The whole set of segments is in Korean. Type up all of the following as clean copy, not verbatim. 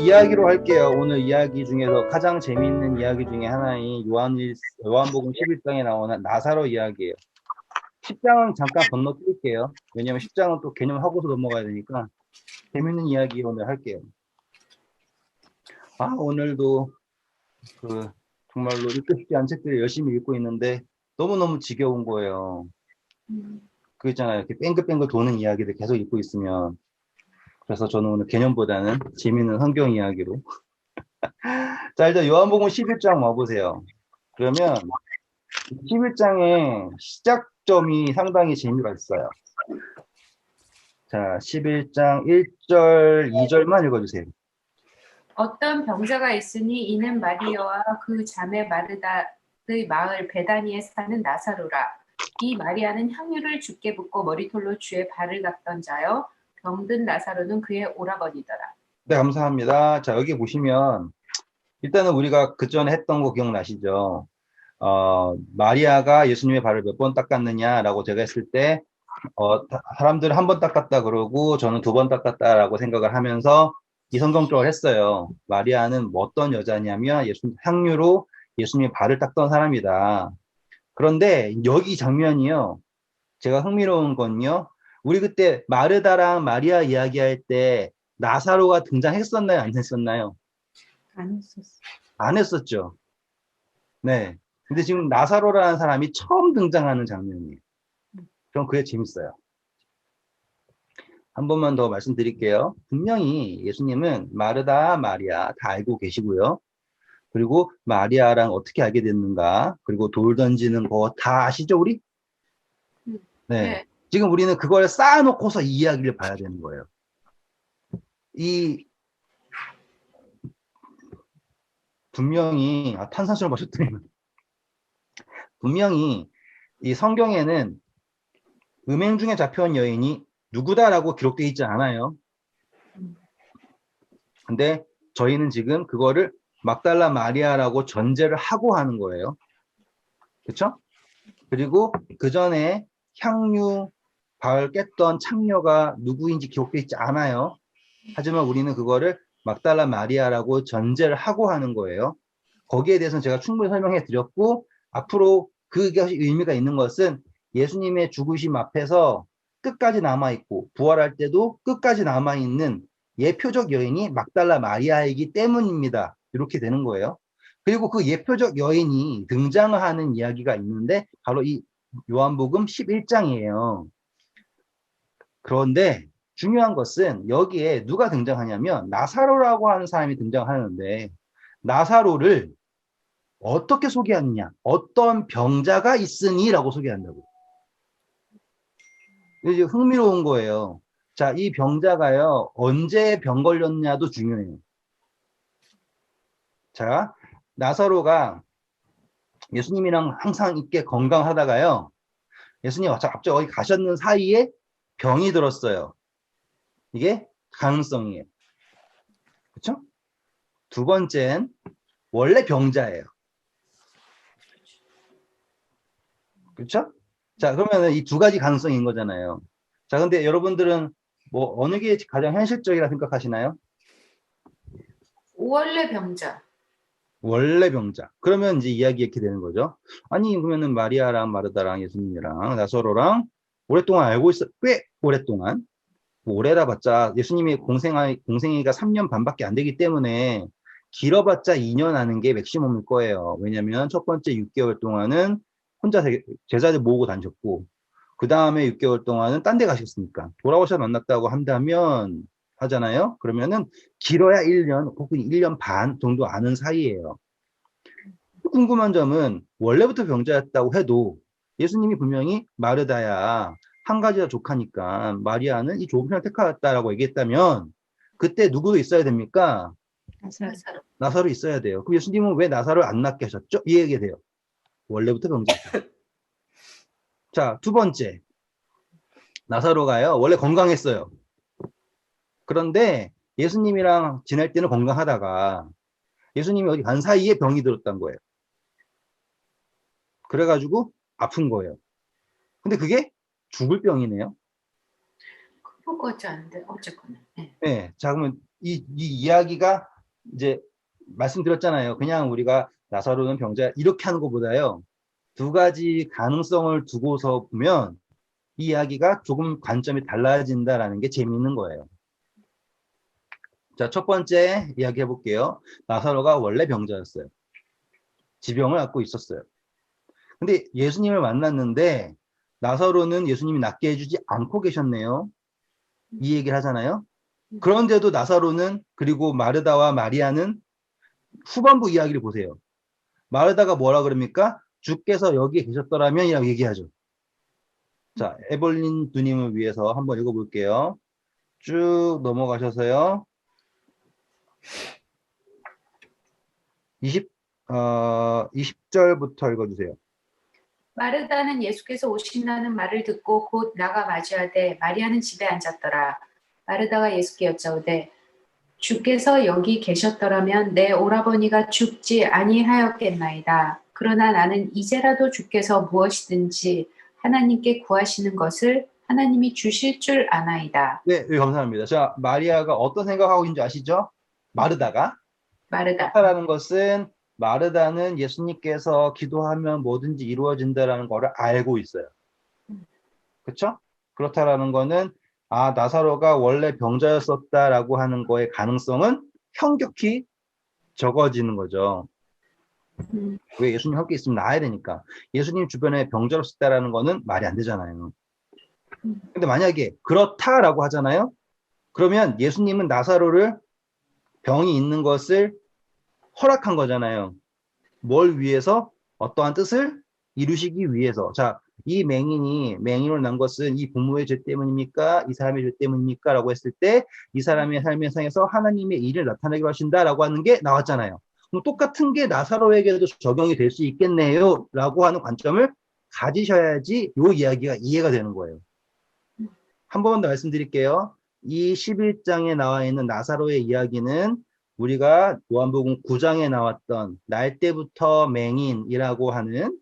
이야기로 할게요. 오늘 이야기 중에서 가장 재미있는 이야기 중에 하나인 요한복음 11장에 나오는 나사로 이야기예요. 10장은 잠깐 건너뛸게요. 왜냐면 10장은 또 개념하고서 넘어가야 되니까 재밌는 이야기 오늘 할게요. 오늘도 정말로 읽고 싶지 않은 책들을 열심히 읽고 있는데 너무너무 지겨운 거예요. 그 있잖아요. 이렇게 뺑글뺑글 도는 이야기들 계속 읽고 있으면. 그래서 저는 오늘 개념보다는 재미있는 성경 이야기로. 자, 일단 요한복음 11장 와보세요. 그러면 11장의 시작점이 상당히 재미가 있어요. 자, 11장 1절, 2절만 읽어주세요. 어떤 병자가 있으니 이는 마리아와 그 자매 마르다의 마을 베다니에 사는 나사로라. 이 마리아는 향유를 주께 붓고 머리털로 주의 발을 닦던 자요. 병든 나사로는 그의 오라버니더라. 네, 감사합니다. 자, 여기 보시면 일단은 우리가 그전에 했던 거 기억나시죠? 마리아가 예수님의 발을 몇 번 닦았느냐라고 제가 했을 때 사람들은 한 번 닦았다 그러고 저는 2번 닦았다라고 생각을 하면서 이 성경적으로 했어요. 마리아는 어떤 여자냐면 향유로 예수님의 발을 닦던 사람이다. 그런데 여기 장면이요. 제가 흥미로운 건요. 우리 그때 마르다랑 마리아 이야기할 때 나사로가 등장했었나요? 안 했었나요? 안 했었어. 안 했었죠. 네. 근데 지금 나사로라는 사람이 처음 등장하는 장면이에요. 전 그게 재밌어요. 한 번만 더 말씀드릴게요. 분명히 예수님은 마르다, 마리아 다 알고 계시고요. 그리고 마리아랑 어떻게 알게 됐는가, 그리고 돌 던지는 거 다 아시죠, 우리? 네. 지금 우리는 그걸 쌓아놓고서 이 이야기를 봐야 되는 거예요. 분명히, 탄산수를 마셨더니, 분명히 이 성경에는 음행 중에 잡혀온 여인이 누구다라고 기록되어 있지 않아요. 근데 저희는 지금 그거를 막달라 마리아라고 전제를 하고 하는 거예요. 그렇죠? 그리고 그 전에 향유 발 깼던 창녀가 누구인지 기록되어 있지 않아요. 하지만 우리는 그거를 막달라 마리아라고 전제를 하고 하는 거예요. 거기에 대해서는 제가 충분히 설명해 드렸고, 앞으로 그것이 의미가 있는 것은 예수님의 죽으심 앞에서 끝까지 남아있고 부활할 때도 끝까지 남아있는 예표적 여인이 막달라 마리아이기 때문입니다. 이렇게 되는 거예요. 그리고 그 예표적 여인이 등장하는 이야기가 있는데 바로 이 요한복음 11장이에요. 그런데 중요한 것은 여기에 누가 등장하냐면 나사로라고 하는 사람이 등장하는데, 나사로를 어떻게 소개하느냐, 어떤 병자가 있으니라고 소개한다고. 이게 흥미로운 거예요. 자, 이 병자가요, 언제 병 걸렸냐도 중요해요. 자, 나사로가 예수님이랑 항상 있게 건강하다가요, 예수님 갑자기 어디 가셨는 사이에 병이 들었어요. 이게 가능성이에요. 그렇죠? 두 번째는 원래 병자예요. 그렇죠? 자, 그러면 이 두 가지 가능성인 거잖아요. 자, 근데 여러분들은 뭐 어느 게 가장 현실적이라 생각하시나요? 원래 병자. 원래 병자. 그러면 이제 이야기 이렇게 되는 거죠. 아니, 그러면은 마리아랑 마르다랑 예수님이랑 나사로랑 오랫동안 알고 있어, 꽤 오랫동안. 뭐 오래라 봤자 예수님이 공생애가 3년 반밖에 안 되기 때문에 길어봤자 2년 하는 게 맥시멈일 거예요. 왜냐면 첫 번째 6개월 동안은 혼자 제자들 모으고 다니셨고, 그 다음에 6개월 동안은 딴 데 가셨으니까 돌아오셔서 만났다고 한다면 하잖아요. 그러면은 길어야 1년 혹은 1년 반 정도 아는 사이예요. 궁금한 점은 원래부터 병자였다고 해도 예수님이 분명히 마르다야 한 가지가 족하니까 마리아는 이 좁은 편을 택하였다라고 얘기했다면 그때 누구도 있어야 됩니까? 나사로. 나사로 있어야 돼요. 그럼 예수님은 왜 나사로를 안 낳게 하셨죠? 이 얘기가 돼요. 원래부터 병자였다. 자, 두 번째. 나사로가요, 원래 건강했어요. 그런데 예수님이랑 지낼 때는 건강하다가 예수님이 어디 간 사이에 병이 들었단 거예요. 그래가지고 아픈 거예요. 근데 그게 죽을 병이네요. 그럴 것 같지 않은데 어쨌거나. 네. 자, 그러면 이 이야기가 이제 말씀드렸잖아요. 그냥 우리가 나사로는 병자 이렇게 하는 것보다요. 두 가지 가능성을 두고서 보면 이 이야기가 조금 관점이 달라진다라는 게 재미있는 거예요. 자, 첫 번째 이야기 해볼게요. 나사로가 원래 병자였어요. 지병을 앓고 있었어요. 근데 예수님을 만났는데 나사로는 예수님이 낫게 해주지 않고 계셨네요. 이 얘기를 하잖아요. 그런데도 나사로는 그리고 마르다와 마리아는 후반부 이야기를 보세요. 마르다가 뭐라 그럽니까? 주께서 여기에 계셨더라면 이라고 얘기하죠. 자, 에벌린 누님을 위해서 한번 읽어볼게요. 쭉 넘어가셔서요. 20절부터 읽어주세요. 마르다는 예수께서 오신다는 말을 듣고 곧 나가 맞이하되 마리아는 집에 앉았더라. 마르다가 예수께 여짜오되 주께서 여기 계셨더라면 내 오라버니가 죽지 아니하였겠나이다. 그러나 나는 이제라도 주께서 무엇이든지 하나님께 구하시는 것을 하나님이 주실 줄 아나이다. 네, 감사합니다. 자, 마리아가 어떤 생각하고 있는지 아시죠? 마르다가. 마르다. 그렇다라는 것은 마르다는 예수님께서 기도하면 뭐든지 이루어진다라는 것을 알고 있어요. 그렇죠? 그렇다라는 거는 나사로가 원래 병자였었다라고 하는 거의 가능성은 현격히 적어지는 거죠. 왜 예수님 함께 있으면 나아야 되니까. 예수님 주변에 병자로 있다라는 거는 말이 안 되잖아요. 근데 만약에 그렇다라고 하잖아요. 그러면 예수님은 나사로를 병이 있는 것을 허락한 거잖아요. 뭘 위해서? 어떠한 뜻을 이루시기 위해서. 자, 이 맹인으로 난 것은 이 부모의 죄 때문입니까? 이 사람의 죄 때문입니까? 라고 했을 때 이 사람의 삶의 상에서 하나님의 일을 나타내기로 하신다라고 하는 게 나왔잖아요. 그럼 똑같은 게 나사로에게도 적용이 될 수 있겠네요. 라고 하는 관점을 가지셔야지 이 이야기가 이해가 되는 거예요. 한 번 더 말씀드릴게요. 이 11장에 나와 있는 나사로의 이야기는 우리가 요한복음 9장에 나왔던 날 때부터 맹인이라고 하는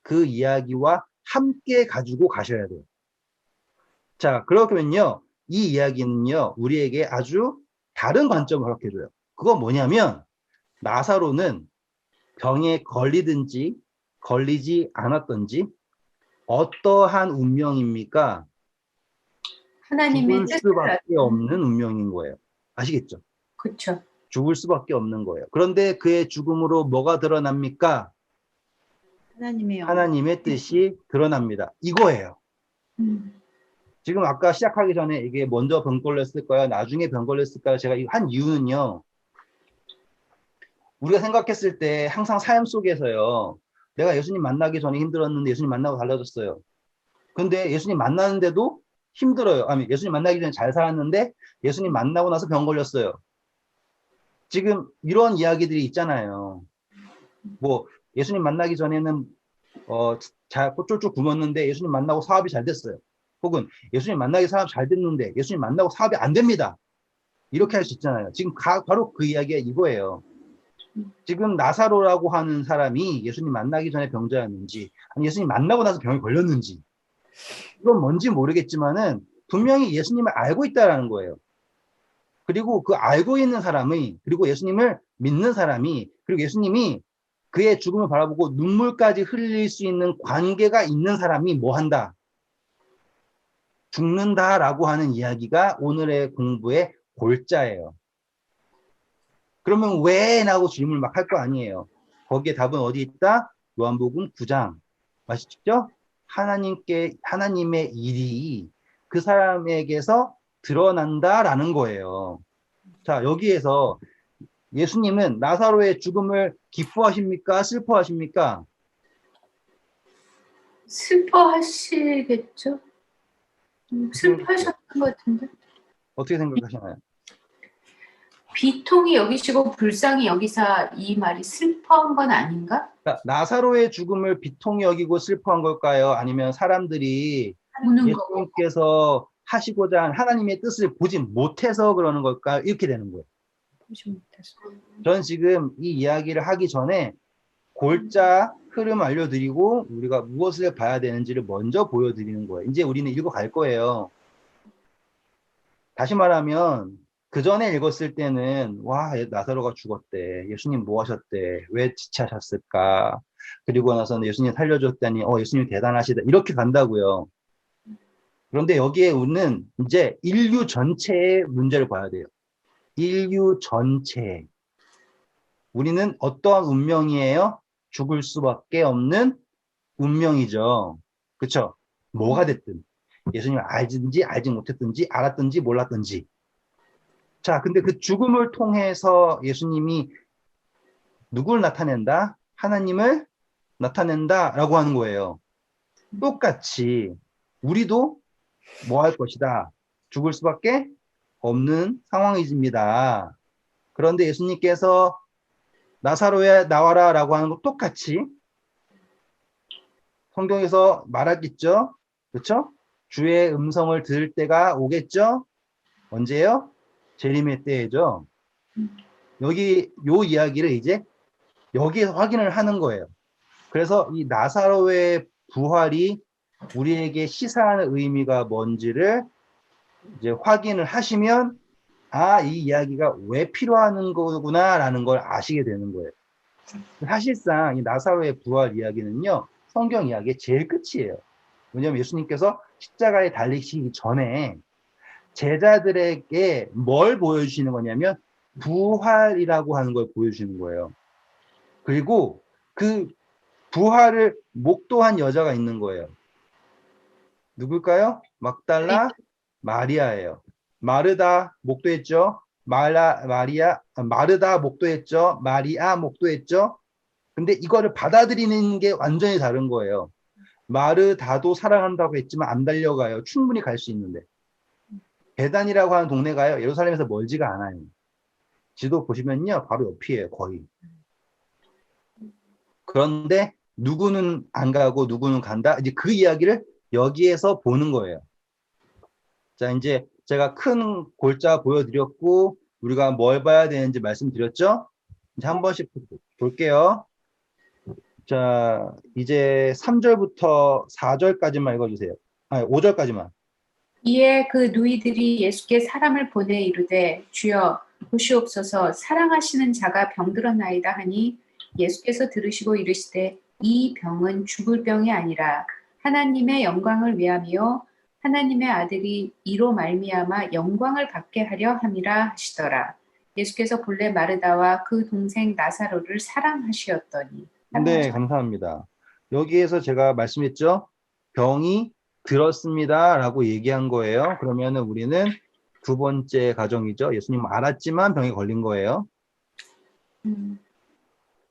그 이야기와 함께 가지고 가셔야 돼요. 자, 그러면요. 이 이야기는요. 우리에게 아주 다른 관점을 허락해줘요. 그건 뭐냐면 나사로는 병에 걸리든지 걸리지 않았던지 어떠한 운명입니까? 하나님의 죽을 뜻을 수밖에 없는 운명인 거예요. 아시겠죠? 그렇죠. 죽을 수밖에 없는 거예요. 그런데 그의 죽음으로 뭐가 드러납니까? 하나님의 뜻이 드러납니다. 이거예요. 지금 아까 시작하기 전에 이게 먼저 병 걸렸을까요? 나중에 병 걸렸을까요? 제가 한 이유는요. 우리가 생각했을 때 항상 삶 속에서요. 내가 예수님 만나기 전에 힘들었는데 예수님 만나고 달라졌어요. 근데 예수님 만나는데도 힘들어요. 아니, 예수님 만나기 전에 잘 살았는데 예수님 만나고 나서 병 걸렸어요. 지금 이런 이야기들이 있잖아요. 뭐 예수님 만나기 전에는 잘 쫄쫄 굶었는데 예수님 만나고 사업이 잘 됐어요. 혹은 예수님 만나기 사업 잘 됐는데 예수님 만나고 사업이 안 됩니다. 이렇게 할 수 있잖아요. 지금 바로 그 이야기가 이거예요. 지금 나사로라고 하는 사람이 예수님 만나기 전에 병자였는지 아니 예수님 만나고 나서 병이 걸렸는지 이건 뭔지 모르겠지만은 분명히 예수님을 알고 있다라는 거예요. 그리고 그 알고 있는 사람이 그리고 예수님을 믿는 사람이 그리고 예수님이 그의 죽음을 바라보고 눈물까지 흘릴 수 있는 관계가 있는 사람이 뭐 한다? 죽는다라고 하는 이야기가 오늘의 공부의 골자예요. 그러면 왜? 라고 질문을 막 할 거 아니에요. 거기에 답은 어디 있다? 요한복음 9장. 아시죠? 하나님의 일이 그 사람에게서 드러난다라는 거예요. 자, 여기에서 예수님은 나사로의 죽음을 기뻐하십니까? 슬퍼하십니까? 슬퍼하시겠죠? 슬퍼하셨던 것 같은데. 어떻게 생각하시나요? 비통이 여기시고 불쌍히 여기사 이 말이 슬퍼한 건 아닌가? 그러니까 나사로의 죽음을 비통히 여기고 슬퍼한 걸까요? 아니면 사람들이 우는 거. 예수님께서 하시고자 한 하나님의 뜻을 보지 못해서 그러는 걸까요? 이렇게 되는 거예요. 보지 못해서. 전 지금 이 이야기를 하기 전에 골자 흐름 알려드리고 우리가 무엇을 봐야 되는지를 먼저 보여드리는 거예요. 이제 우리는 읽어갈 거예요. 다시 말하면 그 전에 읽었을 때는 와, 나사로가 죽었대. 예수님 뭐 하셨대? 왜 지체하셨을까? 그리고 나서는 예수님 살려줬다니 예수님 대단하시다. 이렇게 간다고요. 그런데 여기에 우리는 이제 인류 전체의 문제를 봐야 돼요. 인류 전체. 우리는 어떠한 운명이에요? 죽을 수밖에 없는 운명이죠. 그쵸? 뭐가 됐든. 예수님 알든지 알지 못했든지 알았든지 몰랐든지. 자, 근데 그 죽음을 통해서 예수님이 누굴 나타낸다? 하나님을 나타낸다라고 하는 거예요. 똑같이 우리도 뭐 할 것이다? 죽을 수밖에 없는 상황이집니다. 그런데 예수님께서 나사로에 나와라 라고 하는 거 똑같이 성경에서 말하겠죠? 그렇죠? 주의 음성을 들을 때가 오겠죠? 언제요? 재림의 때죠. 여기 요 이야기를 이제 여기에서 확인을 하는 거예요. 그래서 이 나사로의 부활이 우리에게 시사하는 의미가 뭔지를 이제 확인을 하시면 이 이야기가 왜 필요한 거구나라는 걸 아시게 되는 거예요. 사실상 이 나사로의 부활 이야기는요, 성경 이야기의 제일 끝이에요. 왜냐하면 예수님께서 십자가에 달리시기 전에 제자들에게 뭘 보여주시는 거냐면 부활이라고 하는 걸 보여주시는 거예요. 그리고 그 부활을 목도한 여자가 있는 거예요. 누굴까요? 막달라 마리아예요. 마르다 목도했죠. 마르다 목도했죠. 마리아 목도했죠. 근데 이거를 받아들이는 게 완전히 다른 거예요. 마르다도 사랑한다고 했지만 안 달려가요. 충분히 갈 수 있는데. 베단이라고 하는 동네가요. 예루살렘에서 멀지가 않아요. 지도 보시면요. 바로 옆이에요. 거의. 그런데 누구는 안 가고 누구는 간다. 이제 그 이야기를 여기에서 보는 거예요. 자, 이제 제가 큰 골자 보여드렸고 우리가 뭘 봐야 되는지 말씀드렸죠? 이제 한 번씩 볼게요. 자, 이제 3절부터 4절까지만 읽어주세요. 5절까지만. 이에 그 누이들이 예수께 사람을 보내 이르되 주여 보시옵소서 사랑하시는 자가 병들었나이다 하니 예수께서 들으시고 이르시되 이 병은 죽을 병이 아니라 하나님의 영광을 위함이요 하나님의 아들이 이로 말미암아 영광을 받게 하려 함이라 하시더라. 예수께서 본래 마르다와 그 동생 나사로를 사랑하시었더니. 네, 감사합니다. 여기에서 제가 말씀했죠? 병이 들었습니다 라고 얘기한 거예요. 그러면은 우리는 두 번째 가정이죠. 예수님 알았지만 병이 걸린 거예요.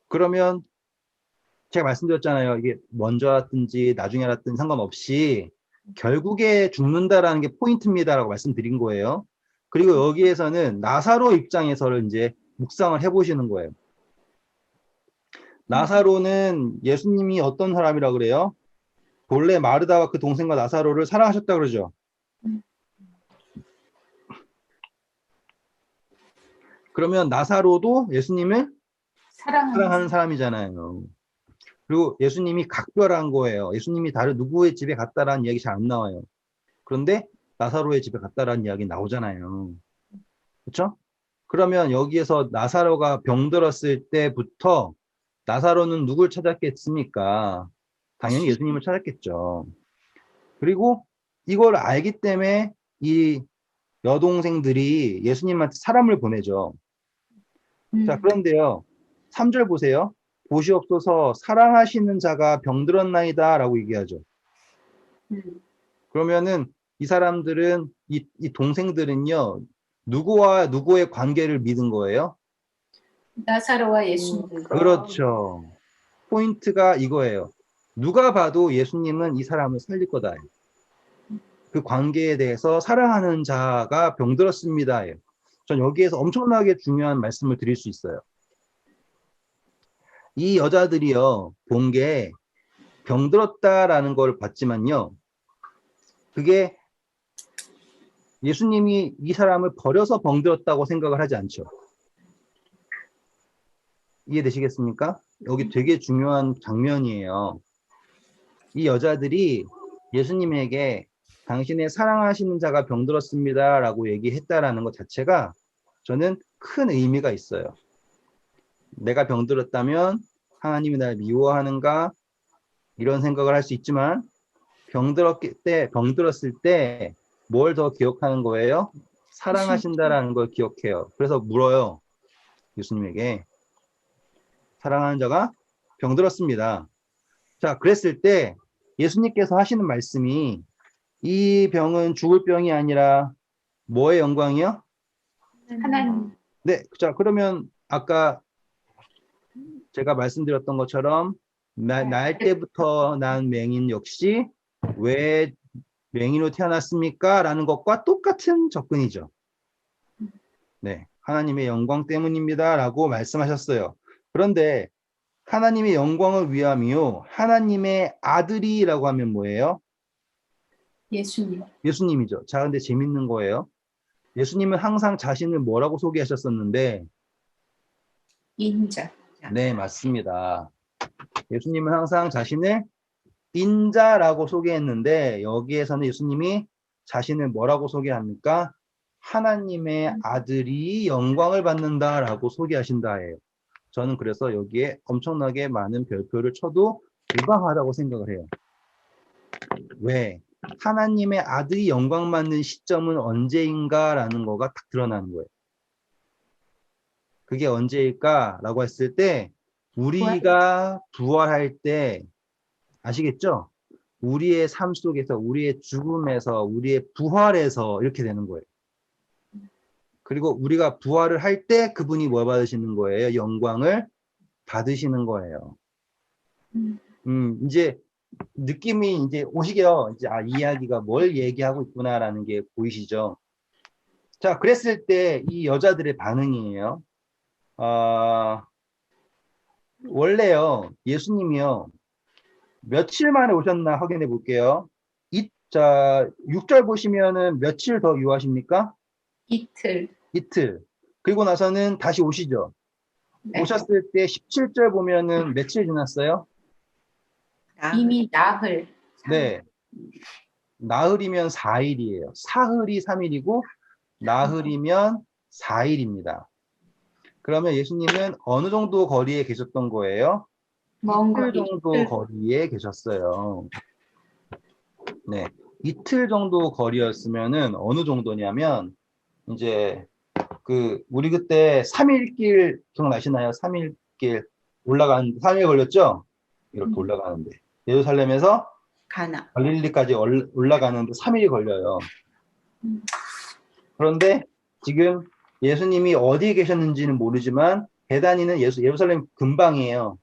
그러면 제가 말씀드렸잖아요. 이게 먼저 알았든지 나중에 알았든지 상관없이 결국에 죽는다라는 게 포인트입니다라고 말씀드린 거예요. 그리고 여기에서는 나사로 입장에서를 이제 묵상을 해보시는 거예요. 나사로는 예수님이 어떤 사람이라 그래요? 본래 마르다와 그 동생과 나사로를 사랑하셨다 그러죠. 그러면 나사로도 예수님을 사랑하는 사람이잖아요. 그리고 예수님이 각별한 거예요. 예수님이 다른 누구의 집에 갔다라는 이야기 잘 안 나와요. 그런데 나사로의 집에 갔다라는 이야기 나오잖아요. 그렇죠? 그러면 여기에서 나사로가 병들었을 때부터 나사로는 누굴 찾았겠습니까? 당연히 예수님을 찾았겠죠. 그리고 이걸 알기 때문에 이 여동생들이 예수님한테 사람을 보내죠. 자, 그런데요. 3절 보세요. 보시옵소서 사랑하시는 자가 병들었나이다 라고 얘기하죠. 그러면은 이 사람들은 이 동생들은요. 누구와 누구의 관계를 믿은 거예요? 나사로와 예수님. 그렇죠. 포인트가 이거예요. 누가 봐도 예수님은 이 사람을 살릴 거다. 그 관계에 대해서 사랑하는 자가 병들었습니다. 전 여기에서 엄청나게 중요한 말씀을 드릴 수 있어요. 이 여자들이요, 본 게 병들었다라는 걸 봤지만요, 그게 예수님이 이 사람을 버려서 병들었다고 생각을 하지 않죠. 이해되시겠습니까? 여기 되게 중요한 장면이에요. 이 여자들이 예수님에게 당신의 사랑하시는 자가 병들었습니다 라고 얘기했다라는 것 자체가 저는 큰 의미가 있어요. 내가 병들었다면 하나님이 나를 미워하는가 이런 생각을 할 수 있지만 병들었을 때 뭘 더 기억하는 거예요? 사랑하신다라는 걸 기억해요. 그래서 물어요. 예수님에게. 사랑하는 자가 병들었습니다. 자, 그랬을 때 예수님께서 하시는 말씀이 이 병은 죽을 병이 아니라 뭐의 영광이요? 하나님. 네, 자, 그러면 아까 제가 말씀드렸던 것처럼 날 때부터 난 맹인 역시 왜 맹인으로 태어났습니까? 라는 것과 똑같은 접근이죠. 네, 하나님의 영광 때문입니다. 라고 말씀하셨어요. 그런데 하나님의 영광을 위함이요. 하나님의 아들이라고 하면 뭐예요? 예수님. 예수님이죠. 자, 근데 재밌는 거예요. 예수님은 항상 자신을 뭐라고 소개하셨었는데, 인자. 네, 맞습니다. 예수님은 항상 자신을 인자라고 소개했는데, 여기에서는 예수님이 자신을 뭐라고 소개합니까? 하나님의 아들이 영광을 받는다라고 소개하신다예요. 저는 그래서 여기에 엄청나게 많은 별표를 쳐도 무방하다고 생각을 해요. 왜? 하나님의 아들이 영광 받는 시점은 언제인가라는 거가 딱 드러나는 거예요. 그게 언제일까라고 했을 때 우리가 부활할 때 아시겠죠? 우리의 삶 속에서, 우리의 죽음에서, 우리의 부활에서 이렇게 되는 거예요. 그리고 우리가 부활을 할 때 그분이 뭐 받으시는 거예요? 영광을 받으시는 거예요. 이제 느낌이 이제 오시게요. 이제 이 이야기가 뭘 얘기하고 있구나라는 게 보이시죠? 자, 그랬을 때 이 여자들의 반응이에요. 원래요, 예수님이요, 며칠 만에 오셨나 확인해 볼게요. 자, 6절 보시면은 며칠 더 유하십니까? 이틀. 이틀. 그리고 나서는 다시 오시죠. 네. 오셨을 때 17절 보면은 며칠 지났어요? 이미 나흘. 네. 나흘이면 4일이에요. 사흘이 3일이고 나흘이면 4일입니다. 그러면 예수님은 어느 정도 거리에 계셨던 거예요? 이틀 정도 거리에 계셨어요. 네. 이틀 정도 거리였으면은 어느 정도냐면 이제 우리 그때 3일길 기억나시나요? 3일길 올라가는 3일 걸렸죠? 이렇게 올라가는데 예루살렘에서 갈릴리까지 올라가는데 3일이 걸려요. 그런데 지금 예수님이 어디에 계셨는지는 모르지만 베다니는 예루살렘 근방이에요.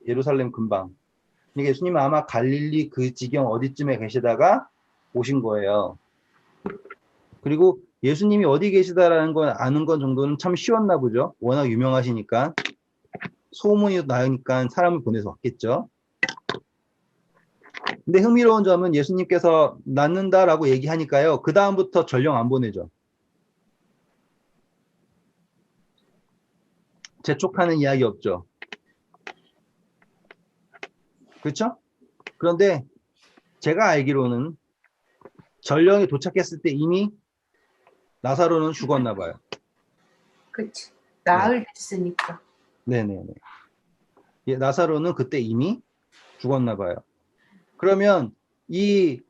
예루살렘 근방. 그러니까 예수님은 아마 갈릴리 그 지경 어디쯤에 계시다가 오신 거예요. 그리고 예수님이 어디 계시다라는 건 아는 건 정도는 참 쉬웠나 보죠. 워낙 유명하시니까. 소문이 나니까 사람을 보내서 왔겠죠. 근데 흥미로운 점은 예수님께서 낫는다라고 얘기하니까요. 그 다음부터 전령 안 보내죠. 재촉하는 이야기 없죠. 그렇죠? 그런데 제가 알기로는 전령이 도착했을 때 이미 나사로는 죽었나 봐요. 그치. 나흘 됐으니까. 네네네. 나사로는 그때 이미 죽었나 봐요. 그러면 이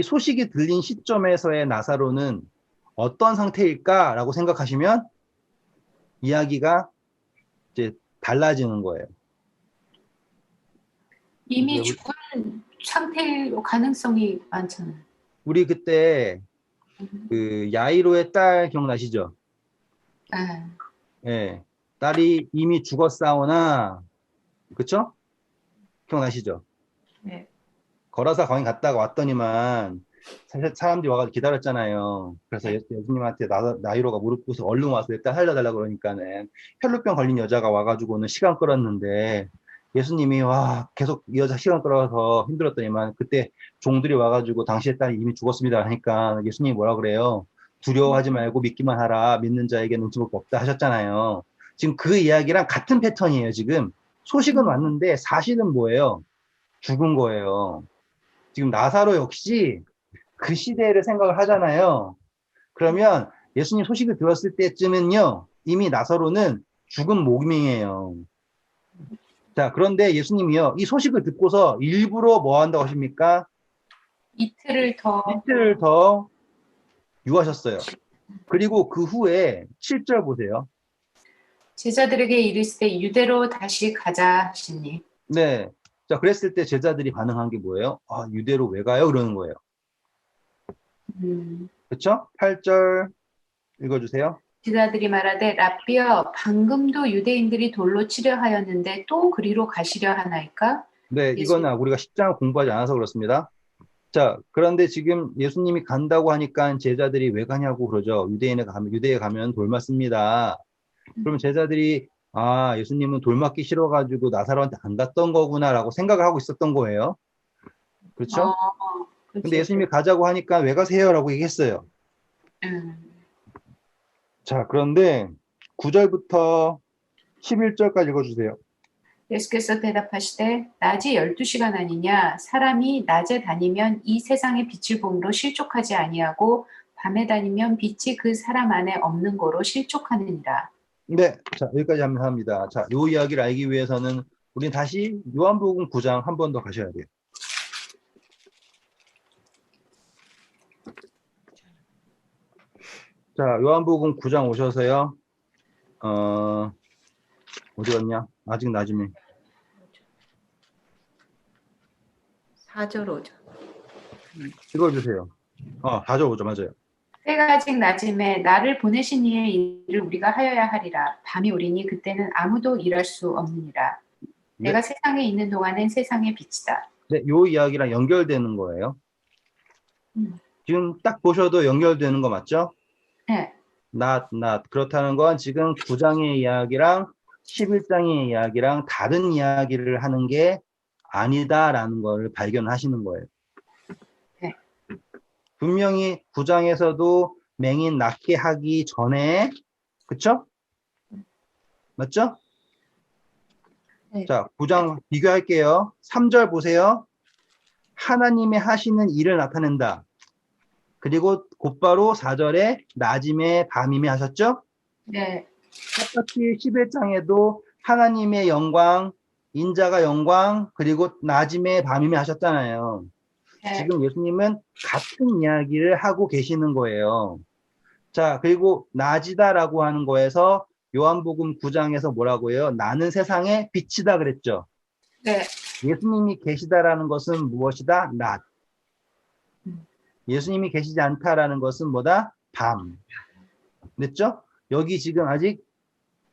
소식이 들린 시점에서의 나사로는 어떤 상태일까라고 생각하시면 이야기가 이제 달라지는 거예요. 이미 죽은 상태로 가능성이 많잖아요. 우리 그때 야이로의 딸 기억나시죠? 네. 네. 딸이 이미 죽었사오나, 그쵸? 기억나시죠? 네. 걸어서 거기 갔다가 왔더니만 사람들이 와가지고 기다렸잖아요. 그래서 예수님한테 나이로가 무릎 꿇어서 얼른 와서 내 딸 살려달라고 그러니까는 혈루병 걸린 여자가 와가지고는 시간 끌었는데 예수님이 계속 이 여자 시간 끌어서 힘들었더니만 그때 종들이 와가지고 당신의 딸이 이미 죽었습니다 하니까 예수님이 뭐라 그래요? 두려워하지 말고 믿기만 하라. 믿는 자에게 눈치 볼 거 없다 하셨잖아요. 지금 그 이야기랑 같은 패턴이에요. 지금 소식은 왔는데 사실은 뭐예요? 죽은 거예요. 지금 나사로 역시 그 시대를 생각을 하잖아요. 그러면 예수님 소식을 들었을 때쯤은요, 이미 나사로는 죽은 몸이에요. 자, 그런데 예수님이요, 이 소식을 듣고서 일부러 뭐 한다고 하십니까? 이틀을 더 이틀을 더 유하셨어요. 그리고 그 후에 7절 보세요. 제자들에게 이르시되 유대로 다시 가자 하시니. 네. 자, 그랬을 때 제자들이 반응한 게 뭐예요? 아, 유대로 왜 가요? 그러는 거예요. 그렇죠? 8절 읽어주세요. 제자들이 말하되 랍비여 방금도 유대인들이 돌로 치려 하였는데 또 그리로 가시려 하나이까? 네, 예수 이거는 우리가 10장을 공부하지 않아서 그렇습니다. 자, 그런데 지금 예수님이 간다고 하니까 제자들이 왜 가냐고 그러죠. 유대에 가면 돌 맞습니다. 그러면 제자들이 아, 예수님은 돌 맞기 싫어가지고 나사로한테 안 갔던 거구나라고 생각을 하고 있었던 거예요. 그렇죠? 근데 그렇죠. 예수님이 가자고 하니까 왜 가세요라고 얘기했어요. 음. 자, 그런데 9절부터 11절까지 읽어주세요. 예수께서 대답하시되 낮이 12시간 아니냐 사람이 낮에 다니면 이 세상의 빛을 봄으로 실족하지 아니하고 밤에 다니면 빛이 그 사람 안에 없는 거로 실족하느니라. 네, 자, 여기까지 하면 합니다. 자, 요 이야기를 알기 위해서는 우린 다시 요한복음 9장 한 번 더 가셔야 돼요. 자, 요한복음 9장 오셔서요. 어디 갔냐? 아직 낮이네. 4절 5절. 읽어주세요. 4절 5절 맞아요. 때가 아직 낮음에 나를 보내신 이의 일을 우리가 하여야 하리라. 밤이 오리니 그때는 아무도 일할 수 없느니라. 네. 내가 세상에 있는 동안은 세상의 빛이다. 네, 요 이야기랑 연결되는 거예요. 지금 딱 보셔도 연결되는 거 맞죠? 네. 그렇다는 건 지금 9장의 이야기랑 11장의 이야기랑 다른 이야기를 하는 게 아니다라는 걸 발견하시는 거예요. 네. 분명히 9장에서도 맹인 낫게 하기 전에, 그쵸? 맞죠? 네. 자, 9장 비교할게요. 3절 보세요. 하나님의 하시는 일을 나타낸다. 그리고 곧바로 4절에 낮임에 밤임에 하셨죠? 네. 똑같이 11장에도 하나님의 영광, 인자가 영광, 그리고 낮임에 밤임에 하셨잖아요. 네. 지금 예수님은 같은 이야기를 하고 계시는 거예요. 자, 그리고 낮이다라고 하는 거에서 요한복음 9장에서 뭐라고 해요? 나는 세상의 빛이다 그랬죠. 네. 예수님이 계시다라는 것은 무엇이다? 낮. 예수님이 계시지 않다라는 것은 뭐다? 밤. 됐죠? 여기 지금 아직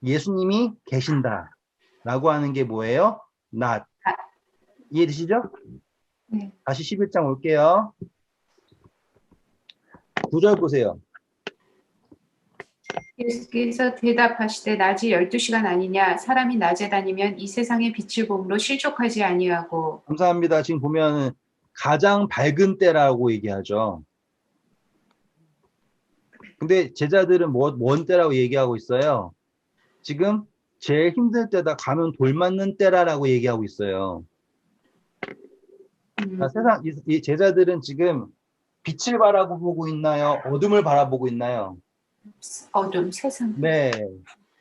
예수님이 계신다라고 하는 게 뭐예요? 낮. 이해되시죠? 네. 다시 11장 올게요. 9절 보세요. 예수께서 대답하시되 낮이 12시간 아니냐 사람이 낮에 다니면 이 세상의 빛을 봄으로 실족하지 아니하고. 감사합니다. 지금 보면 가장 밝은 때라고 얘기하죠. 근데 제자들은 뭔 때라고 얘기하고 있어요? 지금 제일 힘들 때다 가면 돌 맞는 때라라고 얘기하고 있어요. 자, 이 제자들은 지금 빛을 바라보고 있나요? 어둠을 바라보고 있나요? 어둠 세상. 네.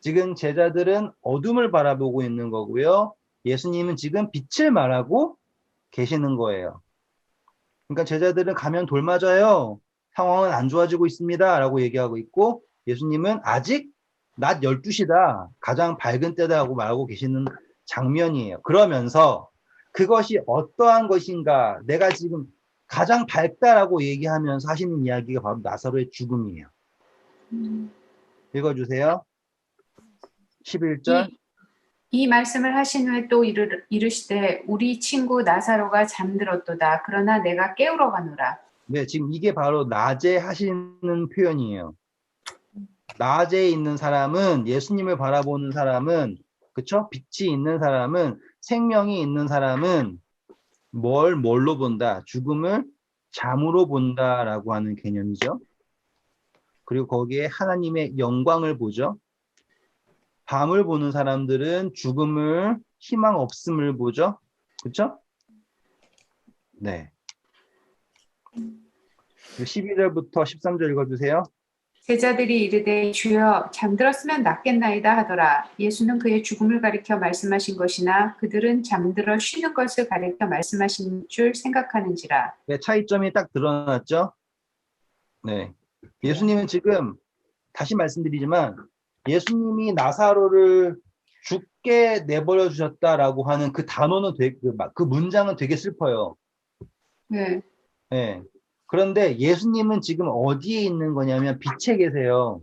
지금 제자들은 어둠을 바라보고 있는 거고요. 예수님은 지금 빛을 말하고 계시는 거예요. 그러니까 제자들은 가면 돌 맞아요. 상황은 안 좋아지고 있습니다. 라고 얘기하고 있고 예수님은 아직 낮 12시다. 가장 밝은 때다라고 말하고 계시는 장면이에요. 그러면서 그것이 어떠한 것인가 내가 지금 가장 밝다라고 얘기하면서 하시는 이야기가 바로 나사로의 죽음이에요. 읽어주세요. 11절. 이 말씀을 하신 후에 또 이르시되 우리 친구 나사로가 잠들었도다. 그러나 내가 깨우러 가노라. 네, 지금 이게 바로 낮에 하시는 표현이에요. 낮에 있는 사람은 예수님을 바라보는 사람은 그쵸? 빛이 있는 사람은 생명이 있는 사람은 뭘로 본다? 죽음을 잠으로 본다라고 하는 개념이죠. 그리고 거기에 하나님의 영광을 보죠. 밤을 보는 사람들은 죽음을 희망 없음을 보죠. 그렇죠? 네. 12절부터 13절 읽어주세요. 제자들이 이르되 주여 잠들었으면 낫겠나이다 하더라. 예수는 그의 죽음을 가리켜 말씀하신 것이나 그들은 잠들어 쉬는 것을 가리켜 말씀하신 줄 생각하는지라. 네, 차이점이 딱 드러났죠? 네. 예수님은 지금 다시 말씀드리지만 예수님이 나사로를 죽게 내버려 주셨다라고 하는 그 단어는 그 문장은 되게 슬퍼요. 네. 네. 그런데 예수님은 지금 어디에 있는 거냐면 빛에 계세요.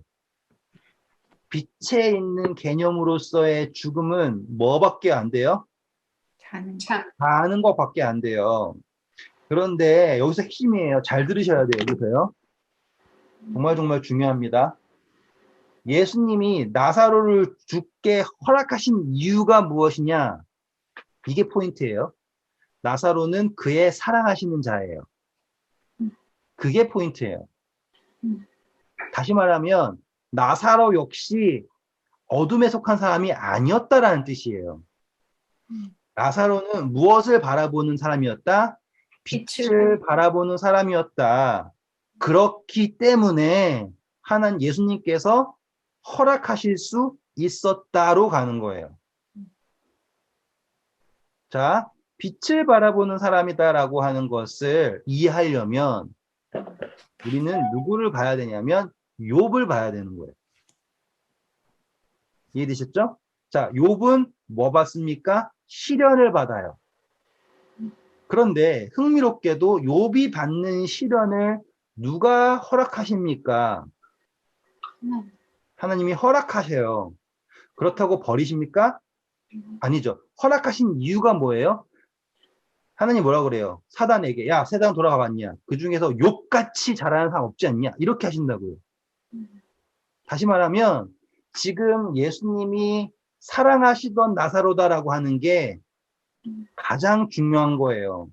빛에 있는 개념으로서의 죽음은 뭐밖에 안 돼요? 자는 것밖에 안 돼요. 그런데 여기서 핵심이에요. 잘 들으셔야 돼요. 여기서요. 정말 정말 중요합니다. 예수님이 나사로를 죽게 허락하신 이유가 무엇이냐? 이게 포인트예요. 나사로는 그의 사랑하시는 자예요. 그게 포인트예요. 다시 말하면 나사로 역시 어둠에 속한 사람이 아니었다라는 뜻이에요. 나사로는 무엇을 바라보는 사람이었다? 빛을 바라보는 사람이었다. 그렇기 때문에 하나님 예수님께서 허락하실 수 있었다로 가는 거예요. 자, 빛을 바라보는 사람이다라고 하는 것을 이해하려면 우리는 누구를 봐야 되냐면 욥을 봐야 되는 거예요. 이해되셨죠? 자, 욥은 뭐 받습니까? 시련을 받아요. 그런데 흥미롭게도 욥이 받는 시련을 누가 허락하십니까? 하나님이 허락하세요. 그렇다고 버리십니까? 아니죠. 허락하신 이유가 뭐예요? 하나님 뭐라 그래요? 사단에게 야 세상 돌아가 봤냐? 그 중에서 욥같이 잘하는 사람 없지 않냐? 이렇게 하신다고요. 다시 말하면 지금 예수님이 사랑하시던 나사로다라고 하는 게 가장 중요한 거예요.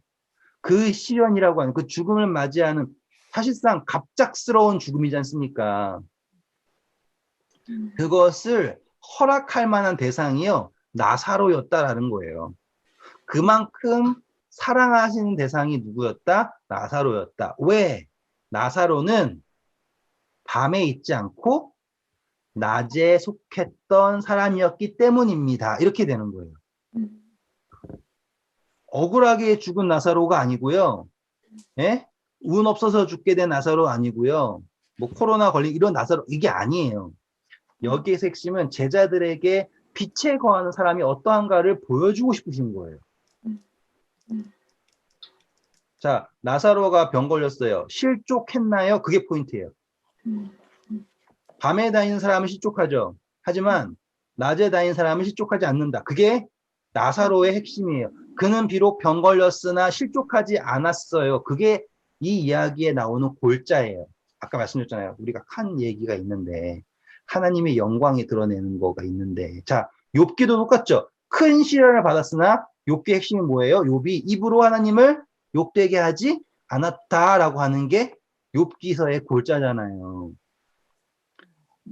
그 시련이라고 하는 그 죽음을 맞이하는 사실상 갑작스러운 죽음이지 않습니까? 그것을 허락할 만한 대상이요. 나사로였다라는 거예요. 그만큼 사랑하시는 대상이 누구였다? 나사로였다. 왜? 나사로는 밤에 있지 않고 낮에 속했던 사람이었기 때문입니다. 이렇게 되는 거예요. 억울하게 죽은 나사로가 아니고요. 예? 운 없어서 죽게 된 나사로 아니고요. 뭐 코로나 걸린 이런 나사로 이게 아니에요. 여기에서 핵심은 제자들에게 빛에 거하는 사람이 어떠한가를 보여주고 싶으신 거예요. 자, 나사로가 병 걸렸어요. 실족했나요? 그게 포인트예요. 밤에 다니는 사람은 실족하죠. 하지만 낮에 다니는 사람은 실족하지 않는다. 그게 나사로의 핵심이에요. 그는 비록 병 걸렸으나 실족하지 않았어요. 그게 이 이야기에 나오는 골자예요. 아까 말씀드렸잖아요. 우리가 한 얘기가 있는데 하나님의 영광이 드러내는 거가 있는데 자, 욥기도 똑같죠. 큰 시련을 받았으나 욥기의 핵심이 뭐예요? 욥이 입으로 하나님을 욕되게 하지 않았다라고 하는 게 욥기서의 골자잖아요.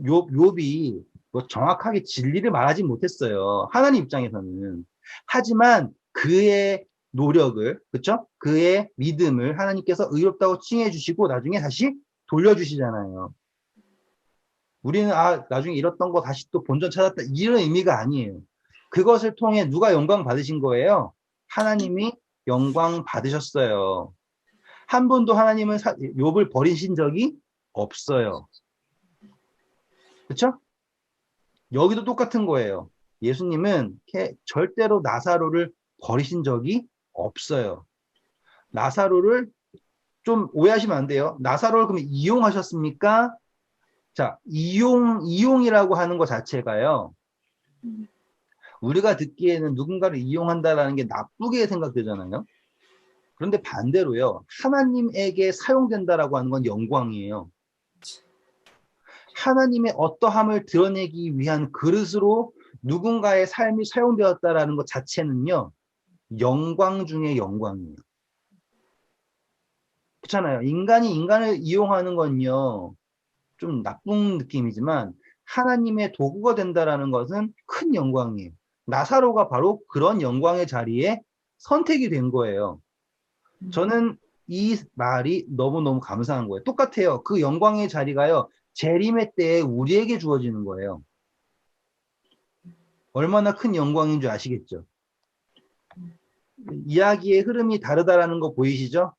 욥이 뭐 정확하게 진리를 말하지 못했어요. 하나님 입장에서는. 하지만 그의 노력을, 그쵸? 그의 믿음을 하나님께서 의롭다고 칭해 주시고 나중에 다시 돌려주시잖아요. 우리는 나중에 잃었던 거 다시 또 본전 찾았다 이런 의미가 아니에요. 그것을 통해 누가 영광 받으신 거예요? 하나님이 영광 받으셨어요. 한 번도 하나님은 욥을 버리신 적이 없어요. 그렇죠? 여기도 똑같은 거예요. 예수님은 절대로 나사로를 버리신 적이 없어요. 나사로를 좀 오해하시면 안 돼요. 나사로를 그러면 이용하셨습니까? 자, 이용이라고 하는 것 자체가요. 우리가 듣기에는 누군가를 이용한다라는 게 나쁘게 생각되잖아요. 그런데 반대로요. 하나님에게 사용된다라고 하는 건 영광이에요. 하나님의 어떠함을 드러내기 위한 그릇으로 누군가의 삶이 사용되었다라는 것 자체는요. 영광 중에 영광이에요. 그렇잖아요. 인간이 인간을 이용하는 건요. 좀 나쁜 느낌이지만 하나님의 도구가 된다라는 것은 큰 영광이에요. 나사로가 바로 그런 영광의 자리에 선택이 된 거예요. 저는 이 말이 너무너무 감사한 거예요. 똑같아요. 그 영광의 자리가요. 재림의 때에 우리에게 주어지는 거예요. 얼마나 큰 영광인 줄 아시겠죠? 이야기의 흐름이 다르다라는 거 보이시죠?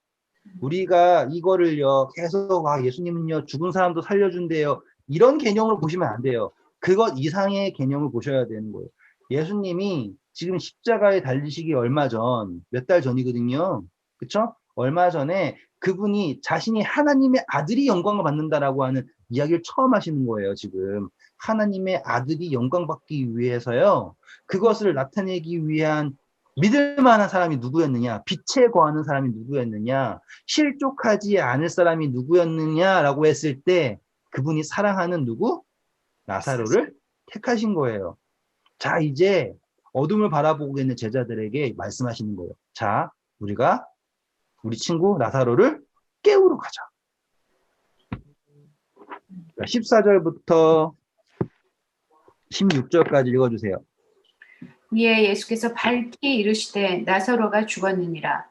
우리가 이거를요, 계속, 예수님은요, 죽은 사람도 살려준대요. 이런 개념으로 보시면 안 돼요. 그것 이상의 개념을 보셔야 되는 거예요. 예수님이 지금 십자가에 달리시기 얼마 전, 몇 달 전이거든요. 그쵸? 얼마 전에 그분이 자신이 하나님의 아들이 영광을 받는다라고 하는 이야기를 처음 하시는 거예요, 지금. 하나님의 아들이 영광 받기 위해서요. 그것을 나타내기 위한 믿을 만한 사람이 누구였느냐? 빛에 거하는 사람이 누구였느냐? 실족하지 않을 사람이 누구였느냐라고 했을 때 그분이 사랑하는 누구? 나사로를 택하신 거예요. 자, 이제 어둠을 바라보고 있는 제자들에게 말씀하시는 거예요. 자, 우리가 우리 친구 나사로를 깨우러 가자. 14절부터 16절까지 읽어주세요. 이에 예수께서 밝히 이르시되 나사로가 죽었느니라.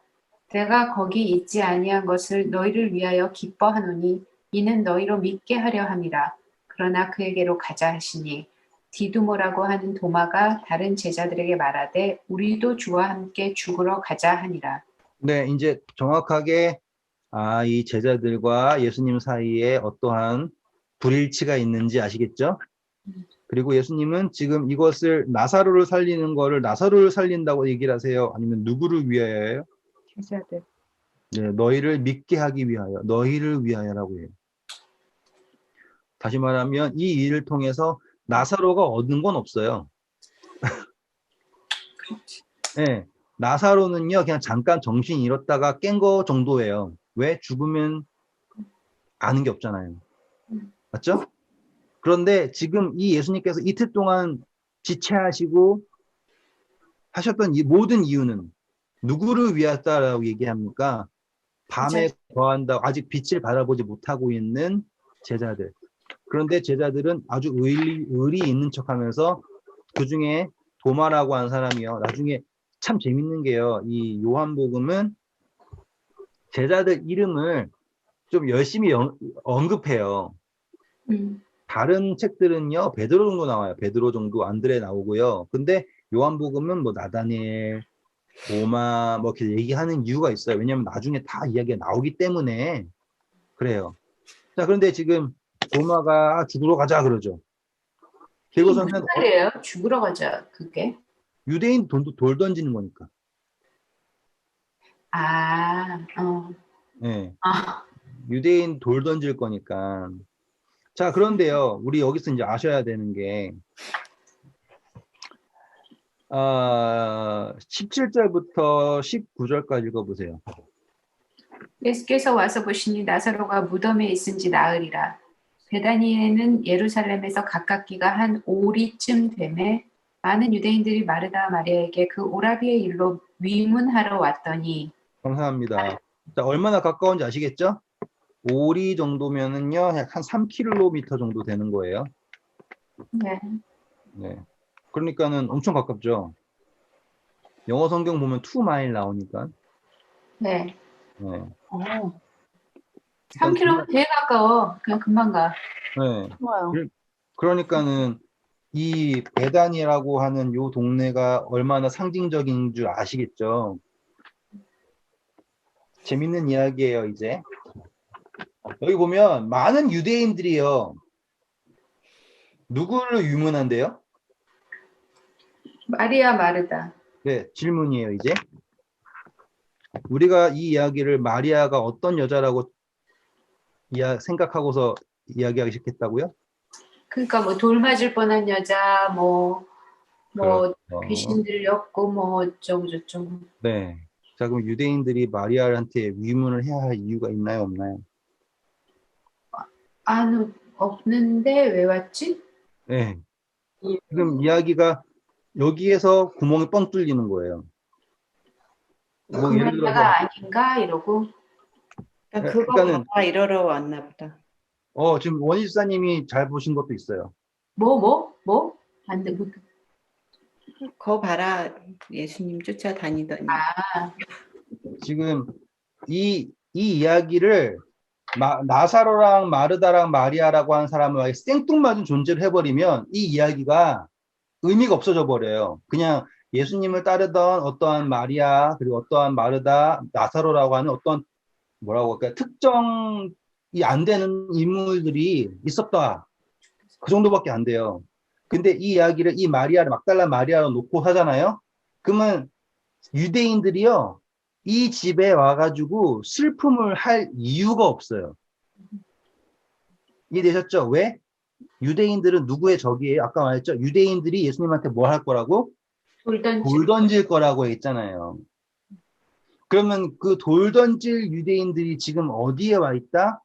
내가 거기 있지 아니한 것을 너희를 위하여 기뻐하노니 이는 너희로 믿게 하려 함이라. 그러나 그에게로 가자 하시니 디두모라고 하는 도마가 다른 제자들에게 말하되 우리도 주와 함께 죽으러 가자 하니라. 네, 이제 정확하게 이 제자들과 예수님 사이에 어떠한 불일치가 있는지 아시겠죠? 그리고 예수님은 지금 이것을 나사로를 살리는 거를 나사로를 살린다고 얘기를 하세요? 아니면 누구를 위하여요? 제자들. 네, 너희를 믿게 하기 위하여, 너희를 위하여라고 해요. 다시 말하면 이 일을 통해서 나사로가 얻은 건 없어요. 그렇지. 네, 나사로는요, 그냥 잠깐 정신 잃었다가 깬 거 정도예요. 왜? 죽으면 아는 게 없잖아요. 맞죠? 그런데 지금 이 예수님께서 이틀 동안 지체하시고 하셨던 이 모든 이유는 누구를 위하다라고 얘기합니까? 밤에 거한다고 아직 빛을 바라보지 못하고 있는 제자들. 그런데 제자들은 아주 의리 있는 척하면서 그 중에 도마라고 하는 사람이요. 나중에 참 재밌는 게요. 이 요한복음은 제자들 이름을 좀 열심히 언급해요. 다른 책들은요, 베드로 정도 나와요. 베드로 정도, 안드레 나오고요. 근데 요한복음은 뭐 나다니엘, 도마 뭐 이렇게 얘기하는 이유가 있어요. 왜냐하면 나중에 다 이야기가 나오기 때문에 그래요. 자, 그런데 지금 도마가 죽으러 가자 그러죠. 그리고서는 무슨 말이에요? 죽으러 가자. 그게? 유대인 돌 던지는 거니까. 네. 유대인 돌 던질 거니까. 자, 그런데요, 우리 여기서 이제 아셔야 되는 게 17절부터 19절까지 읽어보세요. 예수께서 와서 보시니 나사로가 무덤에 있은지 나으리라. 베다니에는 예루살렘에서 가깝기가 한 오리쯤 되매 많은 유대인들이 마르다 마리아에게 그 오라비의 일로 위문하러 왔더니. 감사합니다. 자, 얼마나 가까운지 아시겠죠? 오리 정도면은요, 한 3km 정도 되는 거예요. 네. 네. 그러니까는 엄청 가깝죠. 영어 성경 보면 2마일 나오니까. 네. 네. 3km 되게 가까워. 그냥 금방 가. 네. 좋아요. 그러니까는 이 베단이라고 하는 요 동네가 얼마나 상징적인 줄 아시겠죠? 재밌는 이야기예요, 이제. 여기 보면 많은 유대인들이요. 누구를 유문한대요? 마리아 마르다. 네, 질문이에요, 이제. 우리가 이 이야기를 마리아가 어떤 여자라고 생각하고서 이야기하기 시작했다고요? 그러니까 뭐 돌 맞을 뻔한 여자, 뭐 그렇죠. 귀신 들렸고 뭐 어쩌고 저쩌고. 네. 자, 그럼 유대인들이 마리아한테 위문을 해야 할 이유가 있나요, 없나요? 없는데 왜 왔지? 네. 지금 이야기가 여기에서 구멍이 뻥 뚫리는 거예요. 뭐 그 예를 들어서 마리아가 아닌가 이러고. 그거 그러니까는 봐라 이러러 왔나 보다. 지금 원희사님이 잘 보신 것도 있어요. 뭐? 안 돼. 거 봐라 예수님 쫓아다니더니. 지금 이 이야기를 나사로랑 마르다랑 마리아라고 하는 사람을 아예 생뚱맞은 존재를 해버리면 이 이야기가 의미가 없어져 버려요. 그냥 예수님을 따르던 어떠한 마리아 그리고 어떠한 마르다 나사로라고 하는 어떤 뭐라고 할까 특정이 안 되는 인물들이 있었다. 그 정도밖에 안 돼요. 근데 이 이야기를 이 마리아를 막달라 마리아로 놓고 하잖아요. 그러면 유대인들이요 이 집에 와가지고 슬픔을 할 이유가 없어요. 이해되셨죠? 왜? 유대인들은 누구의 적이에요? 아까 말했죠? 유대인들이 예수님한테 뭐 할 거라고? 돌 던질 거라고 했잖아요. 그러면 그 돌 던질 유대인들이 지금 어디에 와 있다?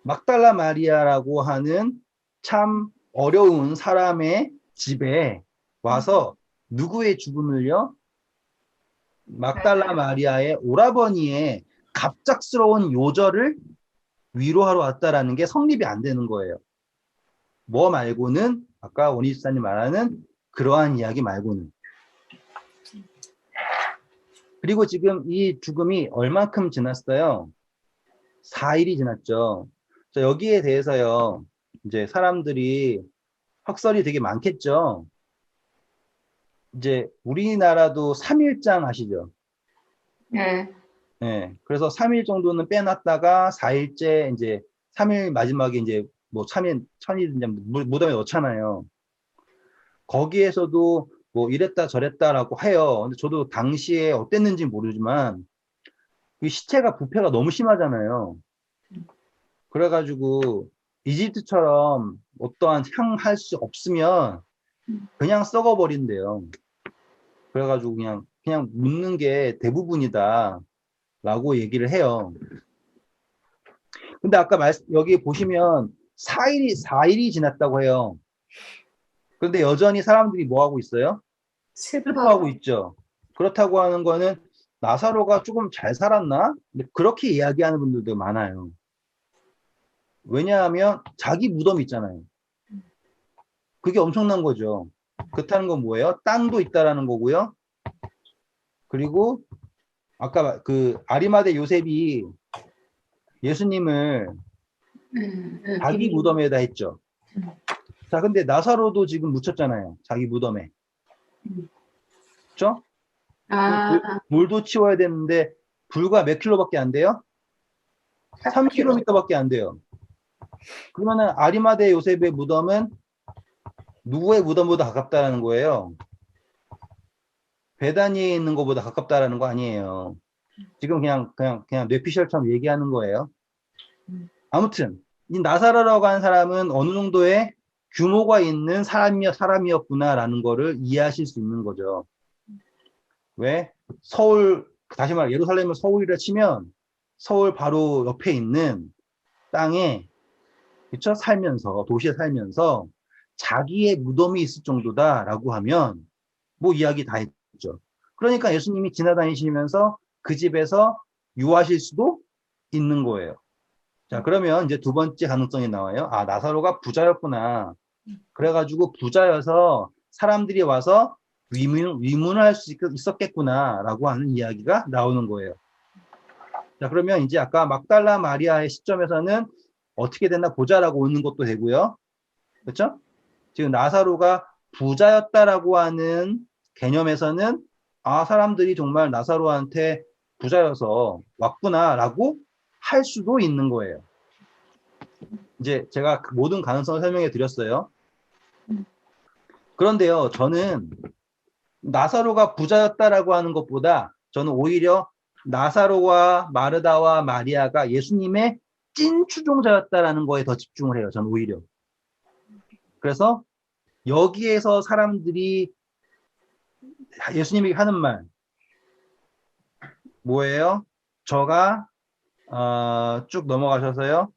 막달라 마리아라고 하는 참 어려운 사람의 집에 와서 누구의 죽음을요? 막달라 마리아의 오라버니의 갑작스러운 요절을 위로하러 왔다라는 게 성립이 안 되는 거예요. 뭐 말고는 아까 원희 집사님 말하는 그러한 이야기 말고는. 그리고 지금 이 죽음이 얼만큼 지났어요? 4일이 지났죠. 여기에 대해서요. 이제 사람들이 학설이 되게 많겠죠. 이제 우리나라도 3일장 아시죠? 네. 네. 그래서 3일 정도는 빼놨다가 4일째 이제 3일 마지막에 이제 뭐 3일 천일 이제 무덤에 넣잖아요. 거기에서도 뭐 이랬다 저랬다라고 해요. 근데 저도 당시에 어땠는지 모르지만 이 시체가 부패가 너무 심하잖아요. 그래가지고 이집트처럼 어떠한 향할 수 없으면 그냥 썩어버린대요. 그래가지고 그냥 묻는 게 대부분이다 라고 얘기를 해요. 근데 아까 여기 보시면 4일이 지났다고 해요. 그런데 여전히 사람들이 뭐 하고 있어요? 슬퍼하고 있죠. 그렇다고 하는 거는 나사로가 조금 잘 살았나? 그렇게 이야기하는 분들도 많아요. 왜냐하면 자기 무덤 있잖아요. 그게 엄청난 거죠. 그렇다는 건 뭐예요? 땅도 있다라는 거고요. 그리고 아까 그 아리마대 요셉이 예수님을 자기 무덤에다 했죠. 자, 근데 나사로도 지금 묻혔잖아요. 자기 무덤에. 그렇죠? 돌도 치워야 되는데 불과 몇 킬로밖에 안 돼요? 3km밖에 안 돼요. 그러면은 아리마대 요셉의 무덤은 누구의 무덤보다 가깝다라는 거예요. 베다니에 있는 것보다 가깝다라는 거 아니에요. 지금 그냥 뇌피셜처럼 얘기하는 거예요. 아무튼 이 나사로라고 하는 사람은 어느 정도의 규모가 있는 사람이었구나라는 거를 이해하실 수 있는 거죠. 왜? 서울, 다시 말해 예루살렘을 서울이라 치면 서울 바로 옆에 있는 땅에 그쵸? 도시에 살면서 자기의 무덤이 있을 정도다라고 하면 뭐 이야기 다 했죠. 그러니까 예수님이 지나다니시면서 그 집에서 유하실 수도 있는 거예요. 자, 그러면 이제 두 번째 가능성이 나와요. 아, 나사로가 부자였구나. 그래가지고 부자여서 사람들이 와서 위문을 할 수 있었겠구나라고 하는 이야기가 나오는 거예요. 자, 그러면 이제 아까 막달라 마리아의 시점에서는 어떻게 됐나 보자라고 오는 것도 되고요. 그렇죠? 지금 나사로가 부자였다라고 하는 개념에서는 아, 사람들이 정말 나사로한테 부자여서 왔구나라고 할 수도 있는 거예요. 이제 제가 그 모든 가능성을 설명해 드렸어요. 그런데요, 저는 나사로가 부자였다라고 하는 것보다 저는 오히려 나사로와 마르다와 마리아가 예수님의 찐 추종자였다라는 거에 더 집중을 해요. 저는 오히려. 그래서 여기에서 사람들이 예수님이 하는 말 뭐예요? 저가 쭉 넘어가셔서요.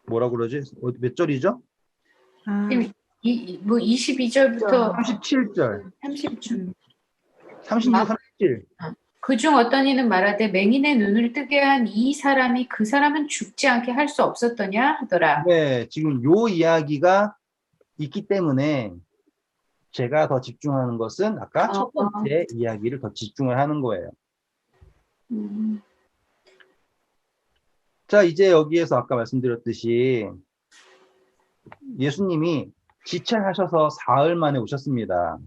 뭐라고 그러지? 몇 절이죠? 뭐 22절부터 37절. 30줄. 36, 37. 그중 어떤 이는 말하되 맹인의 눈을 뜨게 한 이 사람이 그 사람은 죽지 않게 할 수 없었더냐 하더라. 네, 지금 요 이야기가 있기 때문에 제가 더 집중하는 것은 아까 첫 어, 번째 이야기를 더 집중을 하는 거예요. 음, 자, 이제 여기에서 아까 말씀드렸듯이 예수님이 지체하셔서 사흘 만에 오셨습니다.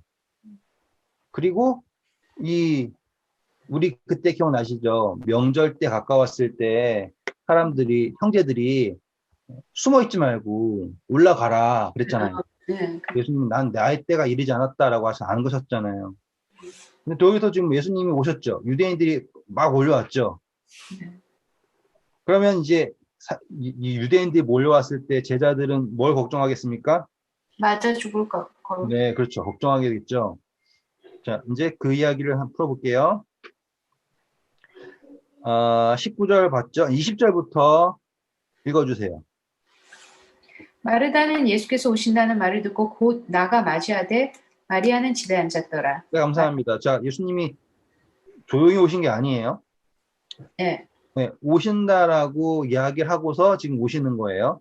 그리고 우리 그때 기억나시죠? 명절 때 가까웠을 때 사람들이, 형제들이 숨어 있지 말고 올라가라 그랬잖아요. 네. 예수님, 난 나의 때가 이르지 않았다라고 하셔서 안 거셨잖아요. 근데 또 여기서 지금 예수님이 오셨죠. 유대인들이 막 올려왔죠. 네. 그러면 이제 이 유대인들이 몰려왔을 때 제자들은 뭘 걱정하겠습니까? 맞아 죽을 거. 네, 그렇죠. 걱정하겠죠. 자, 이제 그 이야기를 한번 풀어볼게요. 19절 봤죠? 20절부터 읽어주세요. 마르다는 예수께서 오신다는 말을 듣고 곧 나가 맞이하되 마리아는 집에 앉았더라. 네, 감사합니다. 자, 예수님이 조용히 오신 게 아니에요. 네. 네, 오신다라고 이야기를 하고서 지금 오시는 거예요.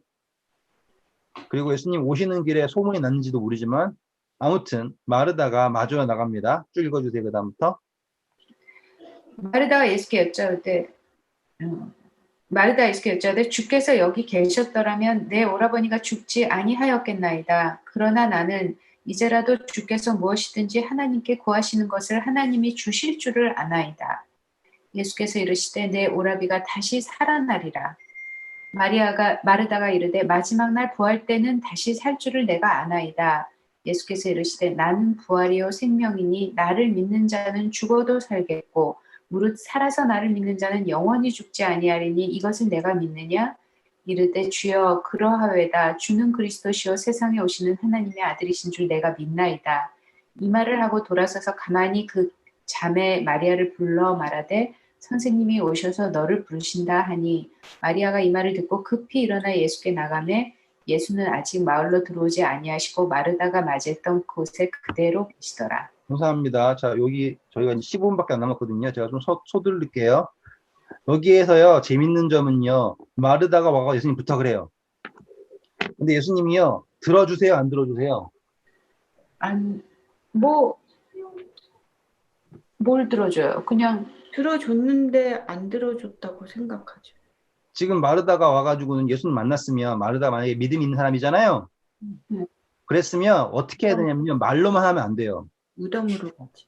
그리고 예수님 오시는 길에 소문이 났는지도 모르지만 아무튼 마르다가 마주어 나갑니다. 쭉 읽어주세요. 그 다음부터. 마르다가 예수께 여짜오되 주께서 여기 계셨더라면 내 오라버니가 죽지 아니하였겠나이다. 그러나 나는 이제라도 주께서 무엇이든지 하나님께 구하시는 것을 하나님이 주실 줄을 아나이다. 예수께서 이르시되 내 오라비가 다시 살아나리라. 마르다가 이르되 마지막 날 부활 때는 다시 살 줄을 내가 아나이다. 예수께서 이르시되 나는 부활이요 생명이니 나를 믿는 자는 죽어도 살겠고 무릇 살아서 나를 믿는 자는 영원히 죽지 아니하리니 이것을 내가 믿느냐? 이르되 주여 그러하외다. 주는 그리스도시요 세상에 오시는 하나님의 아들이신 줄 내가 믿나이다. 이 말을 하고 돌아서서 가만히 그 자매 마리아를 불러 말하되 선생님이 오셔서 너를 부르신다 하니 마리아가 이 말을 듣고 급히 일어나 예수께 나가매 예수는 아직 마을로 들어오지 아니하시고 마르다가 맞이했던 곳에 그대로 계시더라. 감사합니다. 자, 여기 저희가 15분밖에 안 남았거든요. 제가 좀 서두를게요. 여기에서요, 재밌는 점은요, 마르다가 와가 예수님 부탁을 해요. 근데 예수님이요, 들어주세요, 안 들어주세요? 뭘 들어줘요? 그냥 들어줬는데 안 들어줬다고 생각하죠. 지금 마르다가 와가지고는 예수님 만났으면 마르다 만약에 믿음이 있는 사람이잖아요. 그랬으면 어떻게 해야 되냐면요, 말로만 하면 안 돼요. 무덤으로 가지.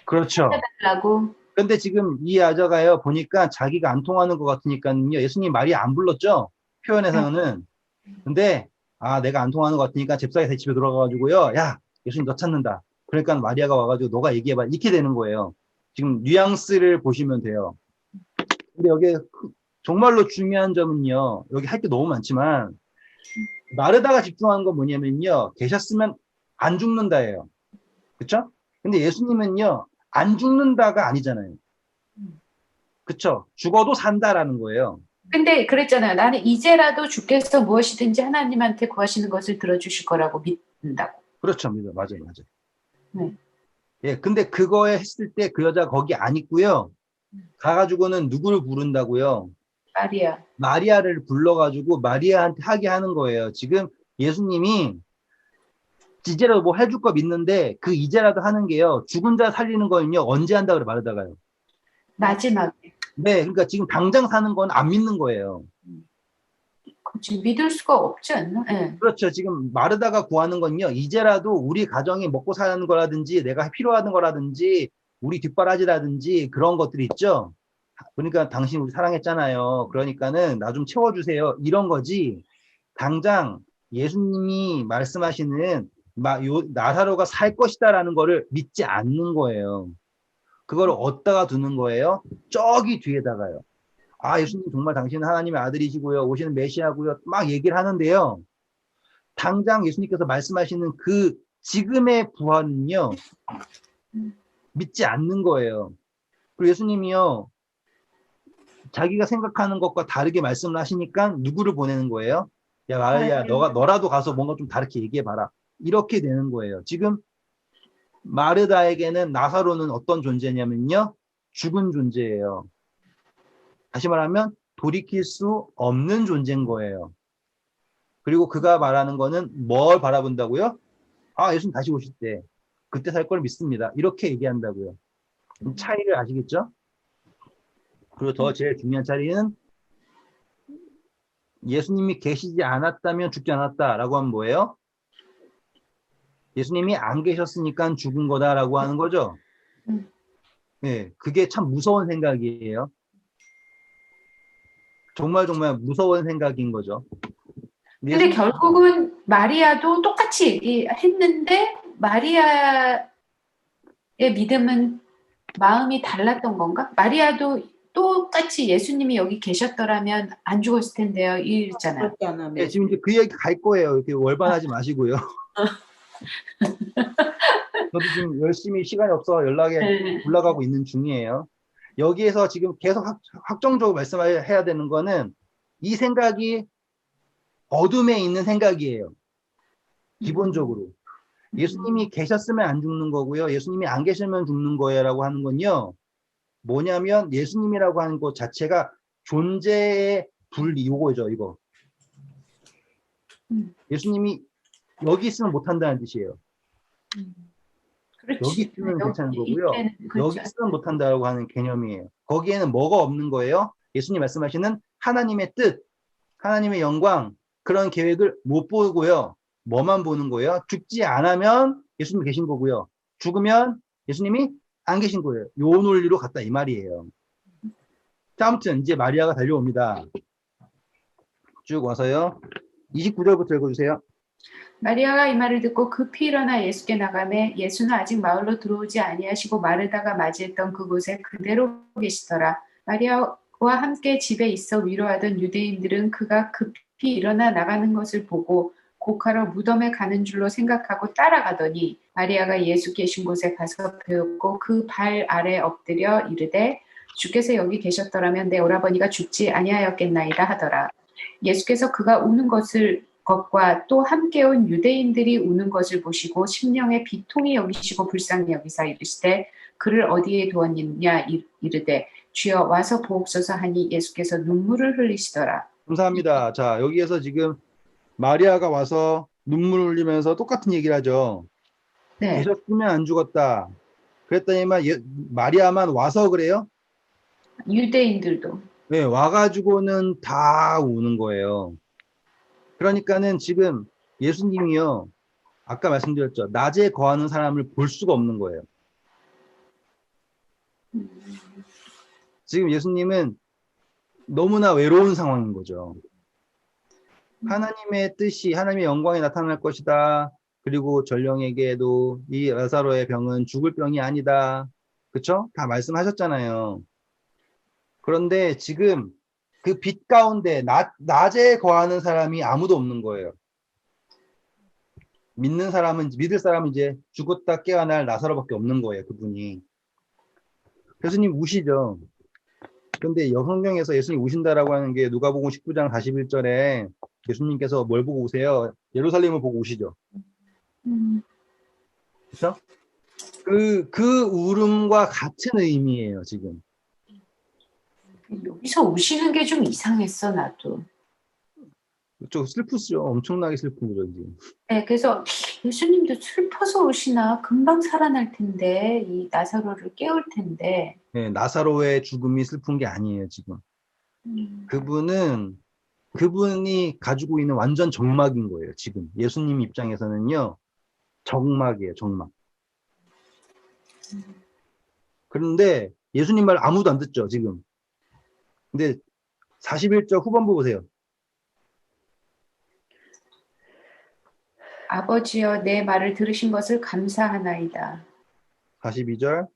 그렇죠. 라고 근데 지금 이 여자가요, 보니까 자기가 안 통하는 것 같으니까요, 예수님 말이 안 불렀죠? 표현에서는. 근데, 내가 안 통하는 것 같으니까 잽싸게 집에 들어가가지고요, 야, 예수님 너 찾는다. 그러니까 마리아가 와가지고 너가 얘기해봐. 이렇게 되는 거예요. 지금 뉘앙스를 보시면 돼요. 근데 여기 정말로 중요한 점은요, 여기 할 게 너무 많지만, 마르다가 집중한 건 뭐냐면요, 계셨으면 안 죽는다예요. 그쵸? 근데 예수님은요, 안 죽는다가 아니잖아요. 그쵸? 죽어도 산다라는 거예요. 근데 그랬잖아요. 나는 이제라도 주께서 무엇이든지 하나님한테 구하시는 것을 들어주실 거라고 믿는다고. 그렇죠. 맞아요. 네. 예, 근데 그거에 했을 때 그 여자 거기 안 있고요. 가가지고는 누구를 부른다고요? 마리아를 불러가지고 마리아한테 하게 하는 거예요. 지금 예수님이 이제라도 뭐 해줄 거 믿는데 그 이제라도 하는 게요. 죽은 자 살리는 거는요. 언제 한다 그래 마르다가요. 마지막에. 네, 그러니까 지금 당장 사는 건 안 믿는 거예요. 그렇지. 믿을 수가 없지 않나? 네. 그렇죠. 지금 마르다가 구하는 건요. 이제라도 우리 가정이 먹고 사는 거라든지 내가 필요한 거라든지 우리 뒷바라지라든지 그런 것들이 있죠. 그러니까 당신 우리 사랑했잖아요. 그러니까는 나 좀 채워주세요. 이런 거지. 당장 예수님이 말씀하시는 나사로가 살 것이다라는 거를 믿지 않는 거예요. 그거를 어디다가 두는 거예요? 저기 뒤에다가요. 예수님 정말 당신은 하나님의 아들이시고요. 오시는 메시아고요. 막 얘기를 하는데요. 당장 예수님께서 말씀하시는 그 지금의 부활은요. 믿지 않는 거예요. 그리고 예수님이요. 자기가 생각하는 것과 다르게 말씀을 하시니까 누구를 보내는 거예요? 야, 마리아, 너라도 가서 뭔가 좀 다르게 얘기해봐라. 이렇게 되는 거예요. 지금 마르다에게는 나사로는 어떤 존재냐면요. 죽은 존재예요. 다시 말하면 돌이킬 수 없는 존재인 거예요. 그리고 그가 말하는 거는 뭘 바라본다고요? 예수님 다시 오실 때. 그때 살 걸 믿습니다. 이렇게 얘기한다고요. 차이를 아시겠죠? 그리고 더 제일 중요한 차이는 예수님이 계시지 않았다면 죽지 않았다라고 하면 뭐예요? 예수님이 안 계셨으니까 죽은 거다라고 하는 거죠. 네, 그게 참 무서운 생각이에요. 정말 무서운 생각인 거죠. 근데 결국은 마리아도 똑같이 얘기했는데 마리아의 믿음은 마음이 달랐던 건가? 마리아도 똑같이 예수님이 여기 계셨더라면 안 죽었을 텐데요. 이랬잖아요. 그렇지 않으면. 네, 지금 이제 그 얘기 갈 거예요. 이렇게 월반하지 마시고요. 저도 지금 열심히 시간이 없어 연락에 올라가고 있는 중이에요. 여기에서 지금 계속 확정적으로 말씀해야 되는 거는 이 생각이 어둠에 있는 생각이에요. 기본적으로. 예수님이 계셨으면 안 죽는 거고요. 예수님이 안 계시면 죽는 거예요라고 하는 건요. 뭐냐면 예수님이라고 하는 것 자체가 존재의 분리 요거죠. 이거. 예수님이 여기 있으면 못한다는 뜻이에요. 그렇지. 여기 있으면 괜찮은 거고요. 그렇죠. 여기 있으면 못한다고 하는 개념이에요. 거기에는 뭐가 없는 거예요? 예수님 말씀하시는 하나님의 뜻, 하나님의 영광, 그런 계획을 못 보고요. 뭐만 보는 거예요? 죽지 않으면 예수님이 계신 거고요. 죽으면 예수님이 안 계신 거예요. 요 논리로 갔다 이 말이에요. 자, 아무튼 이제 마리아가 달려옵니다. 쭉 와서요. 29절부터 읽어주세요. 마리아가 이 말을 듣고 급히 일어나 예수께 나가매 예수는 아직 마을로 들어오지 아니하시고 마르다가 맞이했던 그곳에 그대로 계시더라. 마리아와 함께 집에 있어 위로하던 유대인들은 그가 급히 일어나 나가는 것을 보고 곡하러 무덤에 가는 줄로 생각하고 따라가더니 마리아가 예수 계신 곳에 가서 배웠고 그 발 아래 엎드려 이르되 주께서 여기 계셨더라면 내 오라버니가 죽지 아니하였겠나이다 하더라. 예수께서 그가 우는 것과 또 함께 온 유대인들이 우는 것을 보시고 심령에 비통히 여기시고 불쌍히 여기사 이르시되 그를 어디에 두었느냐 이르되 주여 와서 보옵소서 하니 예수께서 눈물을 흘리시더라. 감사합니다. 자, 여기에서 지금 마리아가 와서 눈물을 흘리면서 똑같은 얘기를 하죠. 네. 계셨으면 안 죽었다. 그랬더니만 마리아만 와서 그래요? 유대인들도. 네, 와가지고는 다 우는 거예요. 그러니까는 지금 예수님이요. 아까 말씀드렸죠. 낮에 거하는 사람을 볼 수가 없는 거예요. 지금 예수님은 너무나 외로운 상황인 거죠. 하나님의 뜻이, 하나님의 영광이 나타날 것이다. 그리고 전령에게도 이 라사로의 병은 죽을 병이 아니다. 그쵸? 다 말씀하셨잖아요. 그런데 지금 그 빛 가운데 낮에 거하는 사람이 아무도 없는 거예요. 믿을 사람은 이제 죽었다 깨어날 나사로밖에 없는 거예요. 그분이. 예수님 우시죠. 그런데 성경에서 예수님 우신다라고 하는 게 누가복음 19장 41절에 예수님께서 뭘 보고 오세요? 예루살렘을 보고 오시죠. 그렇죠? 그 울음과 같은 의미예요. 지금. 여기서 우시는 게 좀 이상했어 나도. 좀 슬프죠. 엄청나게 슬픈 거죠. 지금. 네, 그래서 예수님도 슬퍼서 우시나 금방 살아날 텐데 이 나사로를 깨울 텐데. 네, 나사로의 죽음이 슬픈 게 아니에요. 지금. 그분이 가지고 있는 완전 정막인 거예요. 지금 예수님 입장에서는요. 정막이에요. 정막. 그런데 예수님 말 아무도 안 듣죠. 지금. 근데 41절 후반부 보세요. 아버지여 내 말을 들으신 것을 감사하나이다. 42절.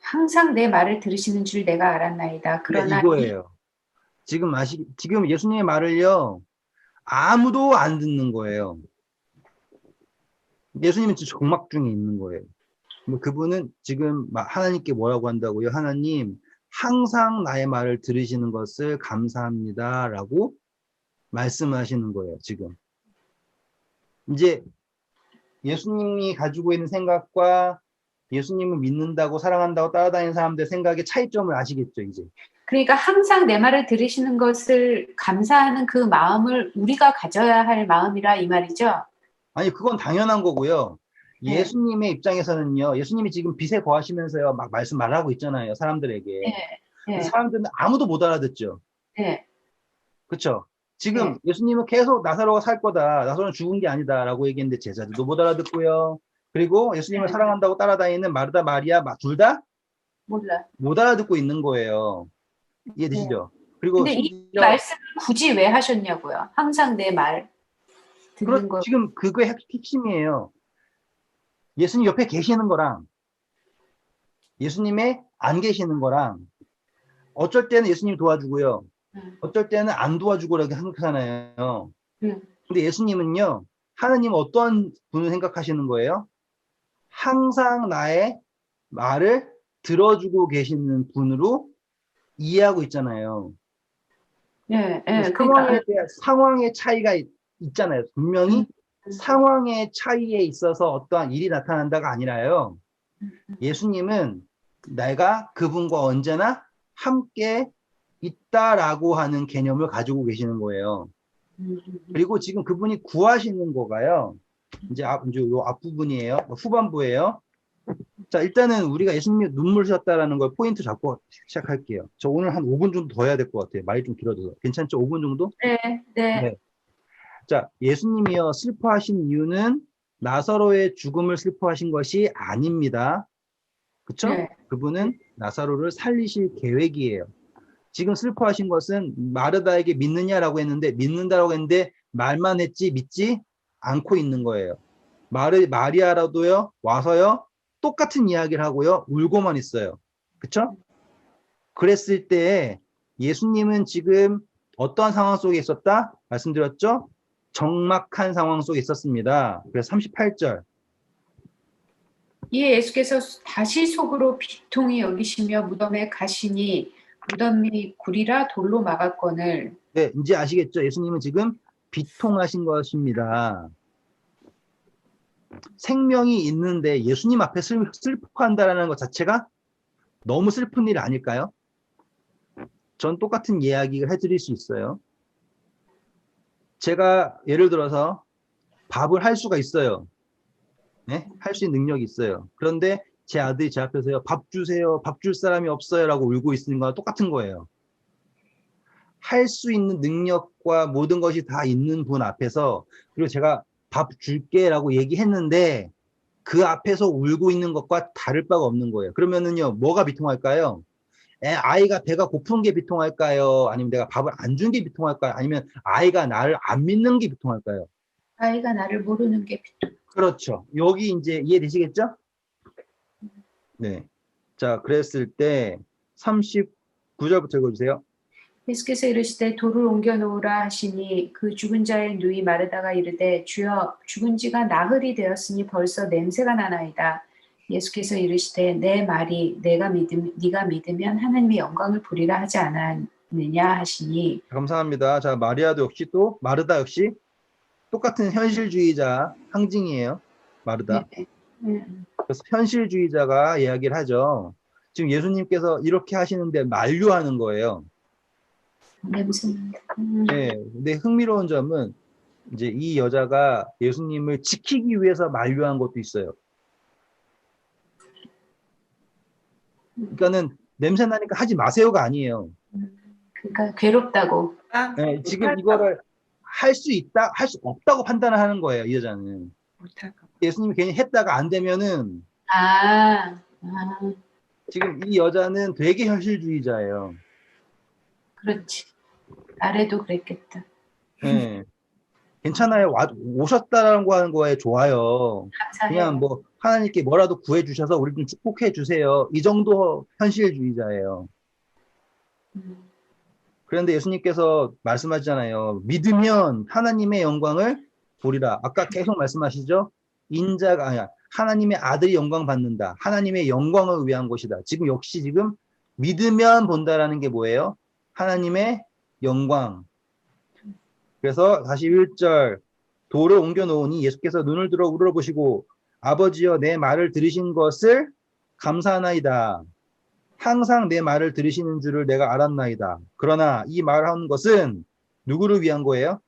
항상 내 말을 들으시는 줄 내가 알았나이다. 그러나 이거예요. 지금 예수님의 말을요. 아무도 안 듣는 거예요. 예수님은 지금 정막 중에 있는 거예요. 그분은 지금 하나님께 뭐라고 한다고요? 하나님, 항상 나의 말을 들으시는 것을 감사합니다. 라고 말씀하시는 거예요, 지금. 이제 예수님이 가지고 있는 생각과 예수님을 믿는다고 사랑한다고 따라다니는 사람들의 생각의 차이점을 아시겠죠, 이제. 그러니까 항상 내 말을 들으시는 것을 감사하는 그 마음을 우리가 가져야 할 마음이라 이 말이죠. 아니, 그건 당연한 거고요. 네. 예수님의 입장에서는요, 예수님이 지금 빛에 거하시면서요, 막 말하고 있잖아요, 사람들에게. 네. 근데 네. 사람들은 아무도 못 알아듣죠. 네. 그쵸? 지금 네. 예수님은 계속 나사로가 살 거다. 나사로는 죽은 게 아니다. 라고 얘기했는데 제자들도 못 알아듣고요. 그리고 예수님을 네. 사랑한다고 따라다니는 마르다, 마리아 둘 다 못 몰라. 알아듣고 있는 거예요. 네. 이해되시죠? 그리고 근데 이 심지어, 말씀을 굳이 왜 하셨냐고요. 항상 내 말 듣는 거. 지금 그게 핵심이에요. 예수님 옆에 계시는 거랑 예수님의 안 계시는 거랑 어쩔 때는 예수님 도와주고요. 어쩔 때는 안 도와주고 이렇게 생각하잖아요. 근데 예수님은요, 하나님 어떤 분을 생각하시는 거예요? 항상 나의 말을 들어주고 계시는 분으로 이해하고 있잖아요. 네. 네. 상황에 그러니까 대한 상황의 차이가 있잖아요. 분명히 상황의 차이에 있어서 어떠한 일이 나타난다가 아니라요. 예수님은 내가 그분과 언제나 함께 있다라고 하는 개념을 가지고 계시는 거예요. 그리고 지금 그분이 구하시는 거가요. 이제 요 앞부분이에요. 후반부예요. 자, 일단은 우리가 예수님이 눈물 흘렸다라는 걸 포인트 잡고 시작할게요. 저 오늘 한 5분 정도 더 해야 될 것 같아요. 말이 좀 길어져서. 괜찮죠? 5분 정도? 네. 네. 네. 자, 예수님이요, 슬퍼하신 이유는 나사로의 죽음을 슬퍼하신 것이 아닙니다. 그쵸? 네. 그분은 나사로를 살리실 계획이에요. 지금 슬퍼하신 것은 마르다에게 믿느냐라고 했는데, 믿는다라고 했는데, 말만 했지 믿지 않고 있는 거예요. 마리아라도요, 와서요, 똑같은 이야기를 하고요, 울고만 있어요. 그쵸? 그랬을 때 예수님은 지금 어떠한 상황 속에 있었다? 말씀드렸죠? 적막한 상황 속에 있었습니다. 그래서 38절. 이에 예수께서 다시 속으로 비통히 여기시며 무덤에 가시니 무덤이 굴이라 돌로 막았거늘. 네, 이제 아시겠죠? 예수님은 지금 비통하신 것입니다. 생명이 있는데 예수님 앞에 슬퍼한다는 것 자체가 너무 슬픈 일 아닐까요? 전 똑같은 이야기를 해드릴 수 있어요. 제가 예를 들어서 밥을 할 수가 있어요. 네? 할 수 있는 능력이 있어요. 그런데 제 아들이 제 앞에서요, 밥 주세요, 밥 줄 사람이 없어요 라고 울고 있는 거랑 똑같은 거예요. 할 수 있는 능력과 모든 것이 다 있는 분 앞에서, 그리고 제가 밥 줄게 라고 얘기했는데 그 앞에서 울고 있는 것과 다를 바가 없는 거예요. 그러면은요, 뭐가 비통할까요? 아이가 배가 고픈 게 비통할까요? 아니면 내가 밥을 안 준 게 비통할까요? 아니면 아이가 나를 안 믿는 게 비통할까요? 아이가 나를 모르는 게 비통. 그렇죠. 여기 이제 이해되시겠죠? 네. 자, 그랬을 때 39절부터 읽어주세요. 예수께서 이르시되 돌을 옮겨 놓으라 하시니 그 죽은 자의 누이 마르다가 이르되 주여 죽은 지가 나흘이 되었으니 벌써 냄새가 나나이다. 예수께서 이르시되 내 말이 네가 믿으면 하나님의 영광을 보리라 하지 않았느냐 하시니. 감사합니다. 자, 마리아도 역시 또 마르다 역시 똑같은 현실주의자 상징이에요. 마르다. 그래서 현실주의자가 이야기를 하죠. 지금 예수님께서 이렇게 하시는데 만류하는 거예요. 냄새. 네. 근데 흥미로운 점은 이제 이 여자가 예수님을 지키기 위해서 만류한 것도 있어요. 그러니까는 냄새 나니까 하지 마세요가 아니에요. 그러니까 괴롭다고. 네, 지금 이거를 할 수 있다, 할 수 없다고 판단을 하는 거예요, 이 여자는. 예수님이 괜히 했다가 안 되면은 지금 이 여자는 되게 현실주의자예요. 그렇지. 나래도 그랬겠다. 네. 괜찮아요. 오셨다라고 하는 거에 좋아요. 감사해요. 그냥 뭐 하나님께 뭐라도 구해주셔서 우리 좀 축복해 주세요. 이 정도 현실주의자예요. 그런데 예수님께서 말씀하시잖아요. 믿으면 하나님의 영광을 보리라. 아까 계속 말씀하시죠. 인자가 아니야. 하나님의 아들이 영광 받는다. 하나님의 영광을 위한 것이다. 지금 역시 지금 믿으면 본다라는 게 뭐예요? 하나님의 영광. 그래서 다시 1절 돌을 옮겨 놓으니 예수께서 눈을 들어 우러러보시고 아버지여 내 말을 들으신 것을 감사하나이다. 항상 내 말을 들으시는 줄을 내가 알았나이다. 그러나 이 말을 하는 것은 누구를 위한 거예요?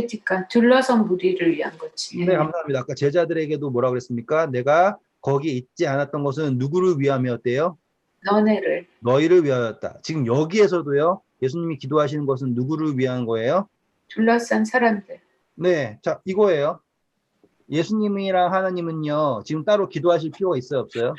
그러니까 둘러선 무리를 위한 거지. 네, 감사합니다. 아까 제자들에게도 뭐라 그랬습니까? 내가 거기에 있지 않았던 것은 누구를 위함이었대요? 너네를. 너희를 위하였다. 지금 여기에서도요. 예수님이 기도하시는 것은 누구를 위한 거예요? 둘러싼 사람들. 네, 자, 이거예요. 예수님이랑 하나님은요, 지금 따로 기도하실 필요가 있어요, 없어요?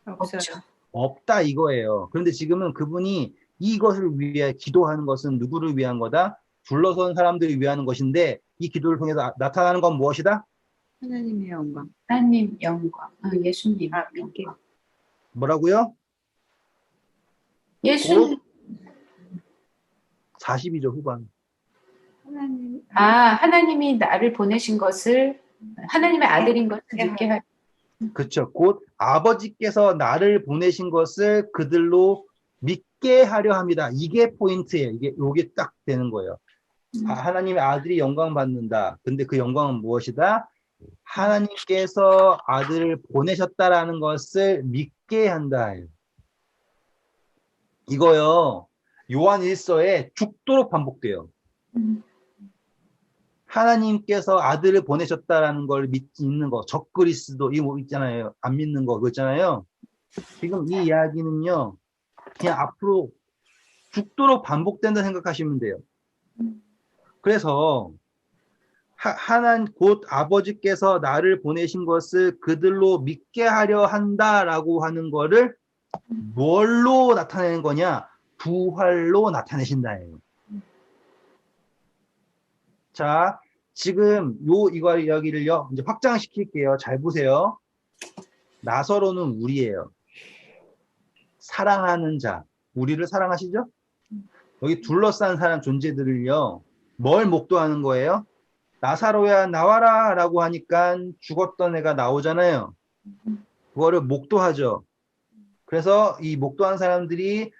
없죠. 없다 이거예요. 그런데 지금은 그분이 이것을 위해 기도하는 것은 누구를 위한 거다? 둘러선 사람들을 위한 것인데 이 기도를 통해서 나타나는 건 무엇이다? 하나님의 영광. 하나님 영광. 예수님 믿게. 영광. 뭐라고요? 예수님. 42절 후반. 하나님이 나를 보내신 것을 하나님의 아들인 것을 믿게 할. 그렇죠. 곧 아버지께서 나를 보내신 것을 그들로 믿게 하려 합니다. 이게 포인트예요. 요게 딱 되는 거예요. 하나님의 아들이 영광 받는다. 근데 그 영광은 무엇이다? 하나님께서 아들을 보내셨다라는 것을 믿게 한다. 이거요. 요한 1서에 죽도록 반복돼요. 하나님께서 아들을 보내셨다라는 걸 믿는 거, 적그리스도 이거 있잖아요. 안 믿는 거 그거 있잖아요. 지금 이 이야기는요. 그냥 앞으로 죽도록 반복된다 생각하시면 돼요. 그래서 곧 아버지께서 나를 보내신 것을 그들로 믿게 하려 한다라고 하는 거를 뭘로 나타내는 거냐? 부활로 나타내신다예요. 자, 지금 이거 이야기를요, 이제 확장시킬게요. 잘 보세요. 나사로는 우리예요. 사랑하는 자. 우리를 사랑하시죠? 여기 둘러싼 사람 존재들을요, 뭘 목도하는 거예요? 나사로야 나와라 라고 하니까 죽었던 애가 나오잖아요. 그거를 목도하죠. 그래서 이 목도한 사람들이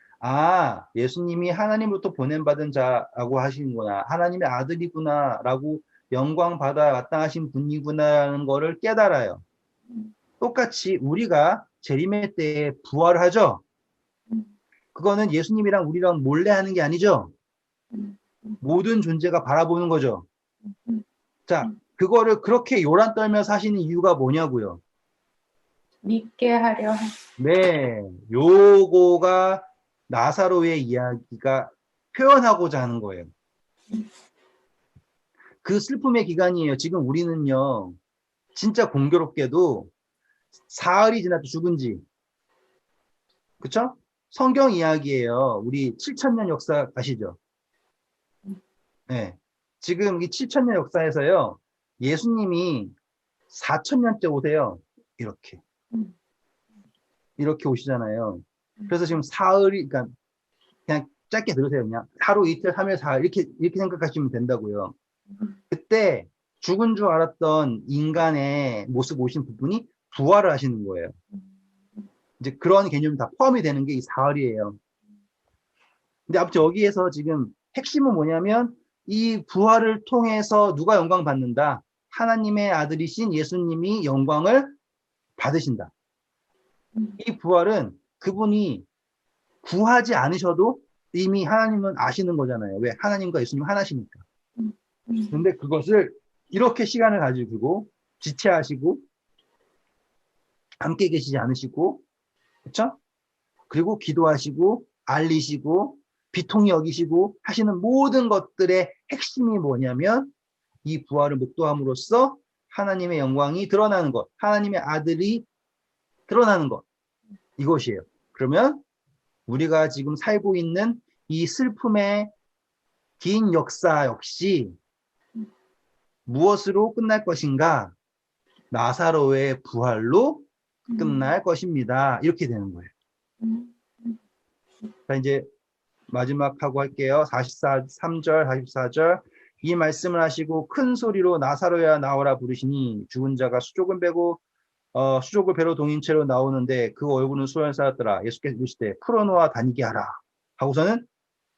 예수님이 하나님으로부터 보낸받은 자라고 하시는구나. 하나님의 아들이구나 라고 영광 받아 마땅하신 분이구나라는 거를 깨달아요. 똑같이 우리가 재림의 때에 부활을 하죠. 그거는 예수님이랑 우리랑 몰래 하는 게 아니죠. 모든 존재가 바라보는 거죠. 자, 그거를 그렇게 요란 떨며 사시는 이유가 뭐냐고요. 믿게 하려. 네, 요거가 나사로의 이야기가 표현하고자 하는 거예요. 그 슬픔의 기간이에요. 지금 우리는요, 진짜 공교롭게도 사흘이 지나도 죽은 지, 그쵸? 성경 이야기예요. 우리 7,000년 역사 아시죠? 네. 지금 이 7,000년 역사에서요, 예수님이 4,000년째 오세요. 이렇게 오시잖아요. 그래서 지금 사흘이, 그러니까 그냥 짧게 들으세요. 그냥 하루, 이틀, 3일, 4일 이렇게 생각하시면 된다고요. 그때 죽은 줄 알았던 인간의 모습 오신 부분이 부활을 하시는 거예요. 이제 그런 개념이 다 포함이 되는 게 이 사흘이에요. 근데 아무튼 여기에서 지금 핵심은 뭐냐면 이 부활을 통해서 누가 영광 받는다? 하나님의 아들이신 예수님이 영광을 받으신다. 이 부활은 그분이 구하지 않으셔도 이미 하나님은 아시는 거잖아요. 왜? 하나님과 예수님 하나시니까. 근데 그것을 이렇게 시간을 가지고 지체하시고 함께 계시지 않으시고, 그렇죠? 그리고 기도하시고 알리시고 비통히 여기시고 하시는 모든 것들의 핵심이 뭐냐면 이 부활을 목도함으로써 하나님의 영광이 드러나는 것, 하나님의 아들이 드러나는 것, 이것이에요. 그러면 우리가 지금 살고 있는 이 슬픔의 긴 역사 역시 무엇으로 끝날 것인가? 나사로의 부활로 끝날 것입니다. 이렇게 되는 거예요. 자, 이제 마지막 하고 할게요. 43절, 44절. 이 말씀을 하시고 큰 소리로 나사로야 나오라 부르시니 죽은 자가 수족을 배로 동인 채로 나오는데 그 얼굴은 소현사였더라. 예수께서 이르시되 풀어놓아 다니게 하라. 하고서는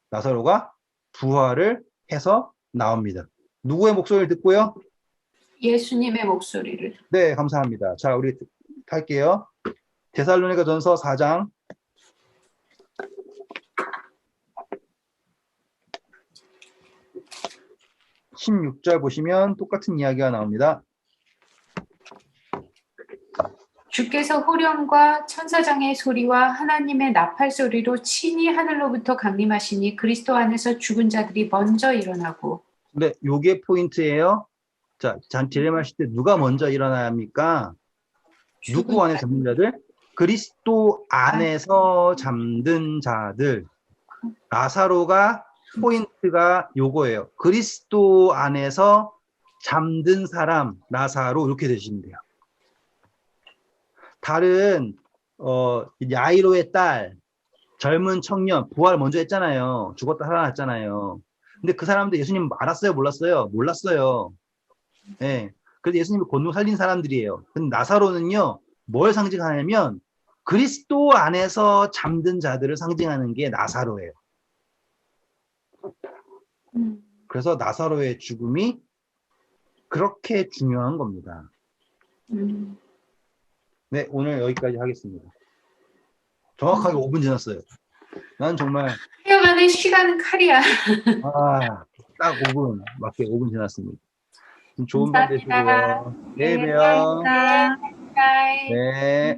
나사로가 부활을 해서 나옵니다. 누구의 목소리를 듣고요? 예수님의 목소리를. 네, 감사합니다. 자, 우리 할게요. 데살로니가전서 4장 16절 보시면 똑같은 이야기가 나옵니다. 주께서 호령과 천사장의 소리와 하나님의 나팔 소리로 친히 하늘로부터 강림하시니 그리스도 안에서 죽은 자들이 먼저 일어나고. 근데 요게 포인트예요. 자, 딜레마실 때 누가 먼저 일어나야 합니까? 누구 안에 잠든 자들? 그리스도 안에서 잠든 자들. 나사로가 포인트가 요거예요. 그리스도 안에서 잠든 사람, 나사로 이렇게 되시면 돼요. 다른 야이로의 딸, 젊은 청년, 부활 먼저 했잖아요. 죽었다 살아났잖아요. 근데 그 사람들 예수님 알았어요? 몰랐어요? 몰랐어요. 네. 그래서 예수님을 곤동 살린 사람들이에요. 근데 나사로는요, 뭘 상징하냐면 그리스도 안에서 잠든 자들을 상징하는 게 나사로예요. 그래서 나사로의 죽음이 그렇게 중요한 겁니다. 네, 오늘 여기까지 하겠습니다. 정확하게 5분 지났어요. 난 정말 하여간에 시간은 칼이야. 딱 5분, 맞게 5분 지났습니다. 좋은 밤 감사합니다. 되시고요. 내일 봬요. 감사합니다. 바이. 네.